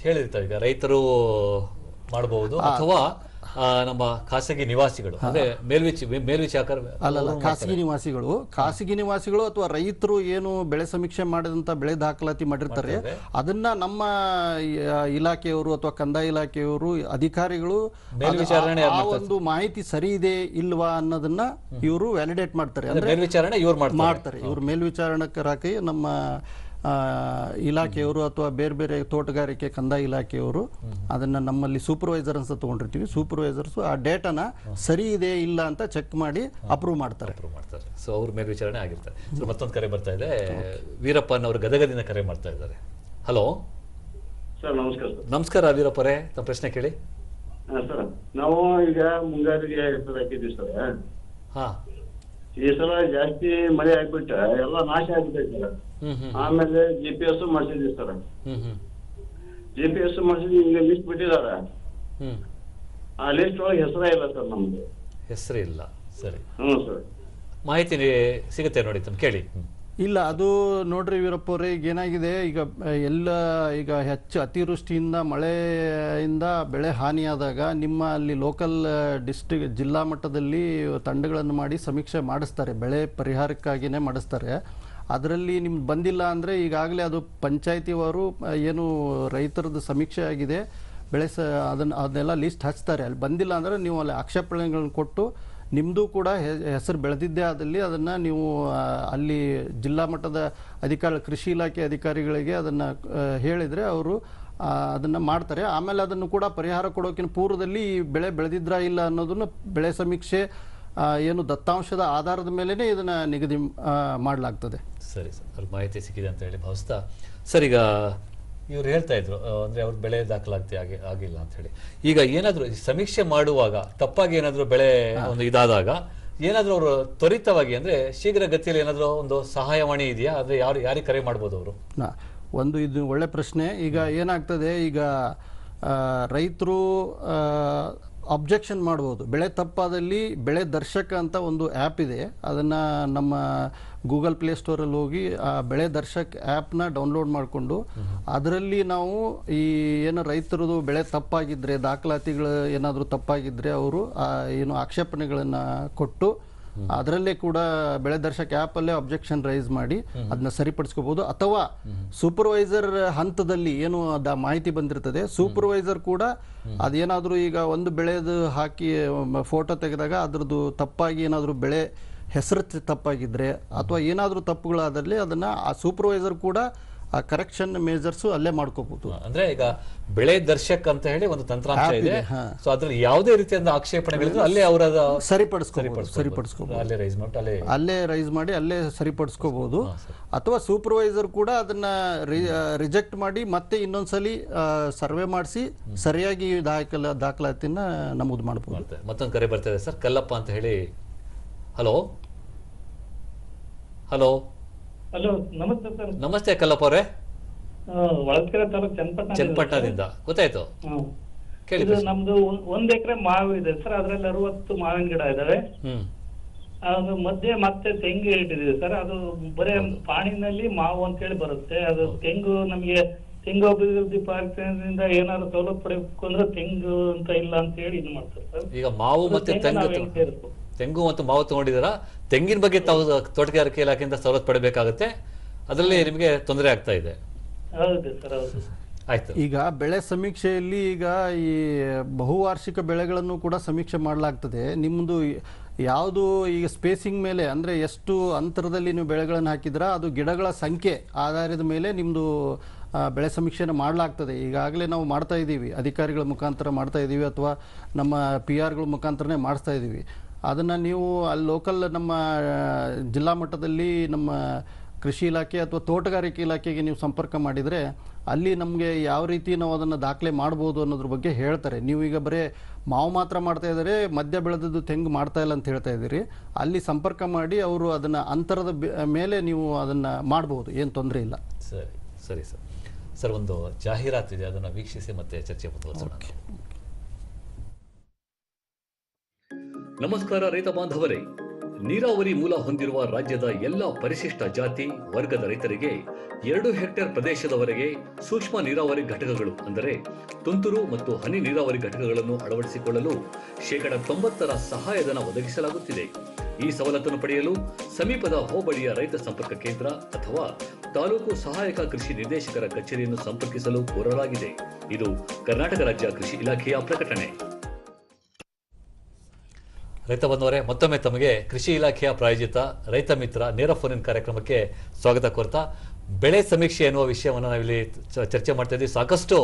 ಹೇಳಿರ್ತಾರೆ, ಈಗ ರೈತರು ಮಾಡಬಹುದು ಅಥವಾ ನಮ್ಮ ಖಾಸಗಿ ನಿವಾಸಿಗಳು, ಅಂದ್ರೆ ಮೇಲ್ವಿಚಾರಕರು ಅಲ್ಲ, ಖಾಸಗಿ ನಿವಾಸಿಗಳು ಅಥವಾ ರೈತರು ಏನು ಬೆಳೆ ಸಮೀಕ್ಷೆ ಮಾಡಿದಂತ ಬೆಳೆ ದಾಖಲಾತಿ ಮಾಡಿರ್ತಾರೆ ಅದನ್ನ ನಮ್ಮ ಇಲಾಖೆಯವರು ಅಥವಾ ಕಂದಾಯ ಇಲಾಖೆಯವರು ಅಧಿಕಾರಿಗಳು ಆ ಒಂದು ಮಾಹಿತಿ ಸರಿ ಇದೆ ಇಲ್ವಾ ಅನ್ನೋದನ್ನ ಇವರು ವ್ಯಾಲಿಡೇಟ್ ಮಾಡ್ತಾರೆ. ಅಂದ್ರೆ ಮೇಲ್ವಿಚಾರಣೆ ಇವ್ರು ಮಾಡ್ತಾರೆ. ಇವರು ಮೇಲ್ವಿಚಾರಣಕರಾಗಿ ನಮ್ಮ ಇಲಾಖೆಯವರು ಅಥವಾ ಬೇರೆ ಬೇರೆ ತೋಟಗಾರಿಕೆ ಕಂದಾಯ ಇಲಾಖೆಯವರು ಅದನ್ನ ನಮ್ಮಲ್ಲಿ ಸೂಪರ್ವೈಸರ್ ಅಂತ ತಗೊಂಡಿರ್ತೀವಿ. ಸೂಪರ್ವೈಸರ್ಸ್ ಆ ಡೇಟಾನ ಸರಿ ಇದೆ ಇಲ್ಲ ಅಂತ ಚೆಕ್ ಮಾಡಿ ಅಪ್ರೂವ್ ಮಾಡ್ತಾರೆ. ಸೊ ಅವ್ರ ಮೇಲ್ವಿಚಾರಣೆ ಆಗಿರ್ತಾರೆ. ಸೊ ಮತ್ತೊಂದು ಕರೆ ಬರ್ತಾ ಇದೆ, ವೀರಪ್ಪನ್ ಅವರು ಗದಗದಿಂದ ಕರೆ ಮಾಡ್ತಾ ಇದ್ದಾರೆ. ಹಲೋ ಸರ್, ನಮಸ್ಕಾರ. ನಮಸ್ಕಾರ ವೀರಪ್ಪರೇ, ತಮ್ಮ ಪ್ರಶ್ನೆ ಕೇಳಿ. ಸರ್, ನಾವು ಈಗ ಮುಂಗಾರಿಗೆ ಹೆಸರು ಹಾಕಿದ್ವಿ ಸರ್. ಹಾ, ಈ ಸಲ ಜಾಸ್ತಿ ಮಳೆ ಆಗ್ಬಿಟ್ಟ ಎಲ್ಲ ನಾಶ ಆಗ್ಬಿಟ್ಟೈತೆ ಸರ್. ಆಮೇಲೆ GPS ಮಾಡಿಸಿದ್ವಿ ಸರ್. GPS ಮಾಡಿಸಿದ್ವಿ, ಈಗ ಲಿಸ್ಟ್ ಬಿಟ್ಟಿದಾರ. ಆ ಲಿಸ್ಟ್ ಒಳಗೆ ಹೆಸರೇ ಇಲ್ಲ ಸರ್, ನಮ್ದು ಹೆಸರು ಇಲ್ಲ. ಸರಿ, ಸರ್, ಮಾಹಿತಿ ಸಿಗುತ್ತೆ ನೋಡಿ, ತಮ್ಮ ಕೇಳಿ. ಇಲ್ಲ, ಅದು ನೋಡ್ರಿ ವೀರಪ್ಪ ಅವರೇ, ಈಗ ಏನಾಗಿದೆ, ಈಗ ಹೆಚ್ಚು ಅತಿವೃಷ್ಟಿಯಿಂದ ಮಳೆಯಿಂದ ಬೆಳೆ ಹಾನಿಯಾದಾಗ ನಿಮ್ಮ ಅಲ್ಲಿ ಲೋಕಲ್ ಜಿಲ್ಲಾ ಮಟ್ಟದಲ್ಲಿ ತಂಡಗಳನ್ನು ಮಾಡಿ ಸಮೀಕ್ಷೆ ಮಾಡಿಸ್ತಾರೆ, ಬೆಳೆ ಪರಿಹಾರಕ್ಕಾಗಿಯೇ ಮಾಡಿಸ್ತಾರೆ. ಅದರಲ್ಲಿ ನಿಮ್ಗೆ ಬಂದಿಲ್ಲ ಅಂದರೆ ಈಗಾಗಲೇ ಅದು ಪಂಚಾಯತಿಯವರು ಏನು ರೈತರದ್ದು ಸಮೀಕ್ಷೆ ಆಗಿದೆ ಅದನ್ನೆಲ್ಲ ಲಿಸ್ಟ್ ಹಚ್ತಾರೆ. ಅಲ್ಲಿ ಬಂದಿಲ್ಲ ಅಂದರೆ ನೀವು ಅಲ್ಲಿ ಆಕ್ಷೇಪಣೆಗಳನ್ನು ಕೊಟ್ಟು ನಿಮ್ಮದು ಕೂಡ ಹೆಸರು ಬೆಳೆದಿದ್ದೇ ಆದಲ್ಲಿ ಅದನ್ನು ನೀವು ಅಲ್ಲಿ ಜಿಲ್ಲಾ ಮಟ್ಟದ ಕೃಷಿ ಇಲಾಖೆ ಅಧಿಕಾರಿಗಳಿಗೆ ಅದನ್ನು ಹೇಳಿದರೆ ಅವರು ಅದನ್ನು ಮಾಡ್ತಾರೆ. ಆಮೇಲೆ ಅದನ್ನು ಕೂಡ ಪರಿಹಾರ ಕೊಡೋಕ್ಕಿಂತ ಪೂರ್ವದಲ್ಲಿ ಬೆಳೆ ಬೆಳೆದಿದ್ರಾ ಇಲ್ಲ ಅನ್ನೋದನ್ನು ಬೆಳೆ ಸಮೀಕ್ಷೆ ಏನು ದತ್ತಾಂಶದ ಆಧಾರದ ಮೇಲೇ ಇದನ್ನು ನಿಗದಿ ಮಾಡಲಾಗ್ತದೆ. ಸರಿ ಸರ್, ಅವ್ರ ಮಾಹಿತಿ ಸಿಕ್ಕಿದೆ ಅಂತ ಹೇಳಿ ಭಾವಿಸ್ತಾ, ಸರ್ ಈಗ ಇವ್ರು ಹೇಳ್ತಾ ಇದ್ರು ಅಂದರೆ ಅವ್ರ ಬೆಳೆ ದಾಖಲಾತಿ ಆಗಿಲ್ಲ ಅಂತ ಹೇಳಿ. ಈಗ ಏನಾದರೂ ಸಮೀಕ್ಷೆ ಮಾಡುವಾಗ ತಪ್ಪಾಗಿ ಏನಾದರೂ ಬೆಳೆ ಒಂದು ಇದಾದಾಗ ಏನಾದರೂ ಅವರು ತ್ವರಿತವಾಗಿ ಅಂದರೆ ಶೀಘ್ರ ಗತಿಯಲ್ಲಿ ಏನಾದರೂ ಒಂದು ಸಹಾಯವಾಣಿ ಇದೆಯಾ? ಅಂದರೆ ಯಾರಿಗೆ ಕರೆ ಮಾಡ್ಬೋದು ಅವರು? ಇದು ಒಳ್ಳೆ ಪ್ರಶ್ನೆ. ಈಗ ಏನಾಗ್ತದೆ, ಈಗ ರೈತರು ಅಬ್ಜೆಕ್ಷನ್ ಮಾಡ್ಬೋದು. ಬೆಳೆ ತಪ್ಪಾದಲ್ಲಿ ಬೆಳೆ ದರ್ಶಕ ಅಂತ ಒಂದು ಆ್ಯಪ್ ಇದೆ, ಅದನ್ನು ನಮ್ಮ ಗೂಗಲ್ ಪ್ಲೇಸ್ಟೋರಲ್ಲಿ ಹೋಗಿ ಆ ಬೆಳೆ ದರ್ಶಕ್ ಆ್ಯಪ್ನ ಡೌನ್ಲೋಡ್ ಮಾಡಿಕೊಂಡು ಅದರಲ್ಲಿ ನಾವು ಈ ಏನು ರೈತರದು ಬೆಳೆ ತಪ್ಪಾಗಿದ್ದರೆ, ದಾಖಲಾತಿಗಳು ಏನಾದರೂ ತಪ್ಪಾಗಿದ್ದರೆ ಅವರು ಏನು ಆಕ್ಷೇಪಣೆಗಳನ್ನು ಕೊಟ್ಟು ಅದರಲ್ಲೇ ಕೂಡ ಬೆಳೆ ದರ್ಶಕ ಆ್ಯಪಲ್ಲೇ ಅಬ್ಜೆಕ್ಷನ್ ರೈಸ್ ಮಾಡಿ ಅದನ್ನ ಸರಿಪಡಿಸ್ಕೋಬಹುದು. ಅಥವಾ ಸೂಪರ್ವೈಸರ್ ಹಂತದಲ್ಲಿ ಏನು ಮಾಹಿತಿ ಬಂದಿರ್ತದೆ, ಸೂಪರ್ವೈಸರ್ ಕೂಡ ಅದೇನಾದರೂ ಈಗ ಒಂದು ಬೆಳೆದು ಹಾಕಿ ಫೋಟೋ ತೆಗೆದಾಗ ಅದ್ರದ್ದು ತಪ್ಪಾಗಿ ಏನಾದರೂ ಬೆಳೆ ಹೆಸರು ತಪ್ಪಾಗಿದ್ರೆ ಅಥವಾ ಏನಾದರೂ ತಪ್ಪುಗಳಾದಲ್ಲಿ ಅದನ್ನು ಆ ಸೂಪರ್ವೈಸರ್ ಕೂಡ ಆ ಕರೆಕ್ಷನ್ ಮೇಜರ್ಸ್ ಅಲ್ಲೇ ಮಾಡ್ಕೋಬಹುದು. ಅಂದ್ರೆ ಈಗ ಬೆಳೆ ದರ್ಶಕ್ ಅಂತ ಹೇಳಿ ಒಂದು ತಂತ್ರಾಂಶ ಇದೆ. ಸೊ ಅದ್ರಲ್ಲಿ ಯಾವುದೇ ರೀತಿಯಾದ ಆಕ್ಷೇಪಣೆಗಳಿದ್ರೆ ಅಲ್ಲೇ ಅವರ ಸರಿಪಡಿಸ್ಕೋಬಹುದು, ಅಲ್ಲೇ ರೈಸ್ ಮಾಡಿ ಅಲ್ಲೇ ಸರಿಪಡಿಸ್ಕೋಬಹುದು. ಅಥವಾ ಸೂಪರ್ವೈಸರ್ ಕೂಡ ಅದನ್ನ ರಿಜೆಕ್ಟ್ ಮಾಡಿ ಮತ್ತೆ ಇನ್ನೊಂದ್ಸಲಿ ಸರ್ವೆ ಮಾಡಿಸಿ ಸರಿಯಾಗಿ ದಾಖಲಾತಿನ ನಮೂದು ಮಾಡಬಹುದು. ಮತ್ತೊಂದು ಕರೆ ಬರ್ತಾ ಇದೆ ಸರ್, ಕಲ್ಲಪ್ಪ ಅಂತ ಹೇಳಿ. ಹಲೋ ಹಲೋ ಹಲೋ, ನಮಸ್ತೆ ಸರ್. ನಮಸ್ತೆ ಕಲ್ಲಪ್ಪ ಅವರೇ. ಹೊಳಲ್ಕೆರೆ ತಾಲೂಕು ಚನ್ನಪಟ್ಟಣದಿಂದ ಗೊತ್ತಾಯ್ತು. ಇದು ನಮ್ದು 1 ಎಕರೆ ಮಾವು ಇದೆ ಸರ್, ಅದ್ರಲ್ಲಿ 60 ಮಾವಿನ ಗಿಡ ಇದಾವೆ. ಅದು ಮಧ್ಯೆ ಮತ್ತೆ ತೆಂಗು ಇಟ್ಟಿದೀವಿ ಸರ್. ಅದು ಬರೇ ಪಾಣಿನಲ್ಲಿ ಮಾವು ಅಂತ ಹೇಳಿ ಬರುತ್ತೆ. ಅದು ತೆಂಗು ನಮ್ಗೆ ತೆಂಗು ಅಭಿವೃದ್ಧಿ ಪ್ರಾಧಿಕಾರದಿಂದ ಏನಾದ್ರು ಸವಲತ್ತು ಪಡೆಯಬೇಕು ಅಂದ್ರೆ ತೆಂಗು ಅಂತ ಇಲ್ಲ ಅಂತ ಹೇಳಿ ಇದು ಮಾಡ್ತಾರೆ ಸರ್. ಈಗ ಮಾವು ಮತ್ತೆ ತೆಂಗು ಮತ್ತು ಮಾವು ತಗೊಂಡಿದ್ದೀರಾ, ತೆಂಗಿನ ಬಗ್ಗೆ ತಾವು ತೋಟಗಾರಿಕೆ ಇಲಾಖೆಯಿಂದ ಸವಲತ್ತು ಪಡೆಯಬೇಕಾಗುತ್ತೆ, ಅದರಲ್ಲಿ ನಿಮಗೆ ತೊಂದರೆ ಆಗ್ತಾ ಇದೆ. ಹೌದು ಸರ್, ಹೌದು. ಆಯ್ತು. ಈಗ ಬೆಳೆ ಸಮೀಕ್ಷೆಯಲ್ಲಿ ಈಗ ಈ ಬಹುವಾರ್ಷಿಕ ಬೆಳೆಗಳನ್ನು ಕೂಡ ಸಮೀಕ್ಷೆ ಮಾಡಲಾಗ್ತದೆ. ನಿಮ್ಮದು ಯಾವುದು ಈಗ ಸ್ಪೇಸಿಂಗ್ ಮೇಲೆ ಅಂದರೆ ಎಷ್ಟು ಅಂತರದಲ್ಲಿ ನೀವು ಬೆಳೆಗಳನ್ನು ಹಾಕಿದ್ರಾ ಅದು ಗಿಡಗಳ ಸಂಖ್ಯೆ ಆಧಾರದ ಮೇಲೆ ನಿಮ್ಮದು ಬೆಳೆ ಸಮೀಕ್ಷೆನ ಮಾಡಲಾಗ್ತದೆ. ಈಗಾಗಲೇ ನಾವು ಮಾಡ್ತಾ ಇದ್ದೀವಿ, ಅಧಿಕಾರಿಗಳ ಮುಖಾಂತರ ಮಾಡ್ತಾ ಇದ್ದೀವಿ ಅಥವಾ ನಮ್ಮ PRಗಳ ಮುಖಾಂತರನೇ ಮಾಡಿಸ್ತಾ ಇದ್ದೀವಿ. ಅದನ್ನು ನೀವು ಅಲ್ಲಿ ಲೋಕಲ್ ನಮ್ಮ ಜಿಲ್ಲಾ ಮಟ್ಟದಲ್ಲಿ ನಮ್ಮ ಕೃಷಿ ಇಲಾಖೆ ಅಥವಾ ತೋಟಗಾರಿಕೆ ಇಲಾಖೆಗೆ ನೀವು ಸಂಪರ್ಕ ಮಾಡಿದರೆ ಅಲ್ಲಿ ನಮಗೆ ಯಾವ ರೀತಿ ನಾವು ಅದನ್ನು ದಾಖಲೆ ಮಾಡ್ಬೋದು ಅನ್ನೋದ್ರ ಬಗ್ಗೆ ಹೇಳ್ತಾರೆ. ನೀವು ಈಗ ಬರೀ ಮಾವು ಮಾತ್ರ ಮಾಡ್ತಾ ಇದ್ದಾರೆ, ಮಧ್ಯ ಬೆಳೆದದ್ದು ತೆಂಗು ಮಾಡ್ತಾ ಇಲ್ಲ ಅಂತ ಹೇಳ್ತಾ ಇದ್ದೀರಿ. ಅಲ್ಲಿ ಸಂಪರ್ಕ ಮಾಡಿ ಅವರು ಅದನ್ನು ಅಂತರದ ಮೇಲೆ ನೀವು ಅದನ್ನು ಮಾಡ್ಬೋದು, ಏನು ತೊಂದರೆ ಇಲ್ಲ. ಸರಿ ಸರಿ ಸರ್. ಸರ್, ಒಂದು ಜಾಹೀರಾತು ಇದೆ, ಅದನ್ನು ವೀಕ್ಷಿಸಿ ಮತ್ತೆ ಚರ್ಚೆ ಮುಂದುವರಿಸೋಣ. ನಮಸ್ಕಾರ ರೈತ ಬಾಂಧವರೇ. ನೀರಾವರಿ ಮೂಲ ಹೊಂದಿರುವ ರಾಜ್ಯದ ಎಲ್ಲ ಪರಿಶಿಷ್ಟ ಜಾತಿ ವರ್ಗದ ರೈತರಿಗೆ 2 ಹೆಕ್ಟೇರ್ ಪ್ರದೇಶದವರೆಗೆ ಸೂಕ್ಷ್ಮ ನೀರಾವರಿ ಘಟಕಗಳು ಅಂದರೆ ತುಂತುರು ಮತ್ತು ಹನಿ ನೀರಾವರಿ ಘಟಕಗಳನ್ನು ಅಳವಡಿಸಿಕೊಳ್ಳಲು 90% ಸಹಾಯಧನ ಒದಗಿಸಲಾಗುತ್ತಿದೆ. ಈ ಸವಲತ್ತನ್ನು ಪಡೆಯಲು ಸಮೀಪದ ಹೋಬಳಿಯ ರೈತ ಸಂಪರ್ಕ ಕೇಂದ್ರ ಅಥವಾ ತಾಲೂಕು ಸಹಾಯಕ ಕೃಷಿ ನಿರ್ದೇಶಕರ ಕಚೇರಿಯನ್ನು ಸಂಪರ್ಕಿಸಲು ಕೋರಲಾಗಿದೆ. ಇದು ಕರ್ನಾಟಕ ರಾಜ್ಯ ಕೃಷಿ ಇಲಾಖೆಯ ಪ್ರಕಟಣೆ. ರೈತ ಬಂಧುವರೇ, ಮತ್ತೊಮ್ಮೆ ತಮಗೆ ಕೃಷಿ ಇಲಾಖೆಯ ಪ್ರಾಯೋಜಿತ ರೈತ ಮಿತ್ರ ನೇರ ಫೋನ್ ಇನ್ ಕಾರ್ಯಕ್ರಮಕ್ಕೆ ಸ್ವಾಗತ ಕೋರ್ತಾ ಬೆಳೆ ಸಮೀಕ್ಷೆ ಎನ್ನುವ ವಿಷಯವನ್ನು ನಾವಿಲ್ಲಿ ಚರ್ಚೆ ಮಾಡ್ತಾ ಇದ್ದೀವಿ. ಸಾಕಷ್ಟು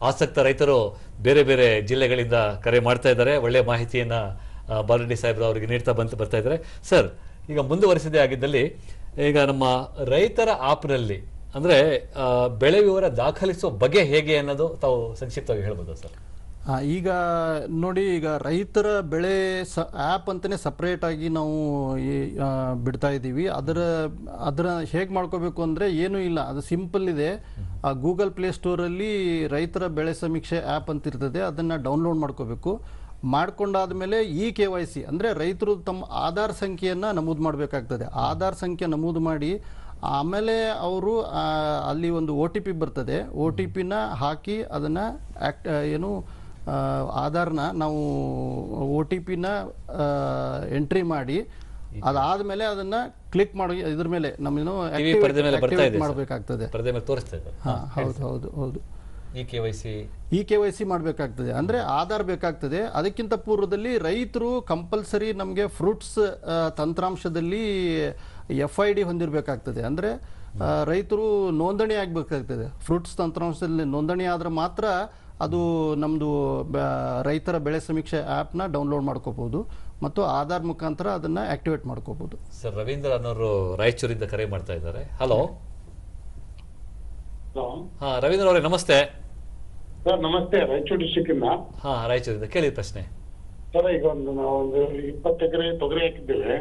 ಆಸಕ್ತ ರೈತರು ಬೇರೆ ಬೇರೆ ಜಿಲ್ಲೆಗಳಿಂದ ಕರೆ ಮಾಡ್ತಾ ಇದ್ದಾರೆ. ಒಳ್ಳೆಯ ಮಾಹಿತಿಯನ್ನ ಬಾಲರೆಡ್ಡಿ ಸಾಹೇಬ್ರು ಅವರಿಗೆ ನೀಡ್ತಾ ಬರ್ತಾ ಇದ್ದಾರೆ. ಸರ್, ಈಗ ಮುಂದುವರಿಸಿದೆ ಆಗಿದ್ದಲ್ಲಿ ಈಗ ನಮ್ಮ ರೈತರ ಆಪ್ನಲ್ಲಿ ಅಂದ್ರೆ ಬೆಳೆ ವಿವರ ದಾಖಲಿಸುವ ಬಗೆ ಹೇಗೆ ಅನ್ನೋದು ತಾವು ಸಂಕ್ಷಿಪ್ತವಾಗಿ ಹೇಳ್ಬೋದು ಸರ್? ಈಗ ನೋಡಿ, ಈಗ ರೈತರ ಬೆಳೆ ಆ್ಯಪ್ ಅಂತಲೇ ಸಪ್ರೇಟಾಗಿ ನಾವು ಬಿಡ್ತಾ ಇದ್ದೀವಿ. ಅದರ ಹೇಗೆ ಮಾಡ್ಕೋಬೇಕು ಅಂದರೆ ಏನೂ ಇಲ್ಲ, ಅದು ಸಿಂಪಲ್ ಇದೆ. ಗೂಗಲ್ ಪ್ಲೇಸ್ಟೋರಲ್ಲಿ ರೈತರ ಬೆಳೆ ಸಮೀಕ್ಷೆ ಆ್ಯಪ್ ಅಂತ ಇರ್ತದೆ, ಅದನ್ನು ಡೌನ್ಲೋಡ್ ಮಾಡ್ಕೋಬೇಕು. ಮಾಡ್ಕೊಂಡಾದ್ಮೇಲೆ KYC ಅಂದರೆ ರೈತರು ತಮ್ಮ ಆಧಾರ್ ಸಂಖ್ಯೆಯನ್ನು ನಮೂದು ಮಾಡಬೇಕಾಗ್ತದೆ. ಆಧಾರ್ ಸಂಖ್ಯೆ ನಮೂದು ಮಾಡಿ ಆಮೇಲೆ ಅವರು ಅಲ್ಲಿ ಒಂದು OTP ಬರ್ತದೆ, OTPನ ಹಾಕಿ ಅದನ್ನು ಆಧಾರ್ನ ನಾವು OTPನ ಎಂಟ್ರಿ ಮಾಡಿ ಅದಾದ್ಮೇಲೆ ಅದನ್ನ ಕ್ಲಿಕ್ ಮಾಡಿ ಇದ್ರ ಮೇಲೆ ನಮ್ಮನ್ನು ಮಾಡಬೇಕಾಗ್ತದೆ. ಹೌದು. KYC ಮಾಡಬೇಕಾಗ್ತದೆ, ಅಂದ್ರೆ ಆಧಾರ್ ಬೇಕಾಗ್ತದೆ. ಅದಕ್ಕಿಂತ ಪೂರ್ವದಲ್ಲಿ ರೈತರು ಕಂಪಲ್ಸರಿ ನಮಗೆ ಫ್ರೂಟ್ಸ್ ತಂತ್ರಾಂಶದಲ್ಲಿ FID ಹೊಂದಿರಬೇಕಾಗ್ತದೆ. ಅಂದ್ರೆ ರೈತರು ನೋಂದಣಿ ಆಗಬೇಕಾಗ್ತದೆ. ಫ್ರೂಟ್ಸ್ ತಂತ್ರಾಂಶದಲ್ಲಿ ನೋಂದಣಿ ಆದ್ರೆ ಮಾತ್ರ ಅದು ನಮ್ಮದು ರೈತರ ಬೆಳೆ ಸಮೀಕ್ಷೆ ಆ್ಯಪ್ನ ಡೌನ್ಲೋಡ್ ಮಾಡ್ಕೋಬಹುದು ಮತ್ತು ಆಧಾರ್ ಮುಖಾಂತರ ಅದನ್ನ ಆಕ್ಟಿವೇಟ್ ಮಾಡ್ಕೋಬಹುದು. ಸರ್, ರವೀಂದ್ರ ಅನ್ನೋರು ರಾಯಚೂರಿಂದ ಕರೆ ಮಾಡ್ತಾ ಇದ್ದಾರೆ. ಹಲೋ. ರವೀಂದ್ರ ಅವರೇ ನಮಸ್ತೆ. ಸರ್ ನಮಸ್ತೆ, ರಾಯಚೂರು ಡಿಸ್ಟ್ರಿಕ್ಟ್ ಇಂದ. ರಾಯಚೂರಿಂದ ಕೇಳಿ ಪ್ರಶ್ನೆ. ಸರ್, ಈಗ ನಾವು 20 ಎಕರೆ ತೊಗರಿ ಹಾಕಿದ್ದೇವೆ.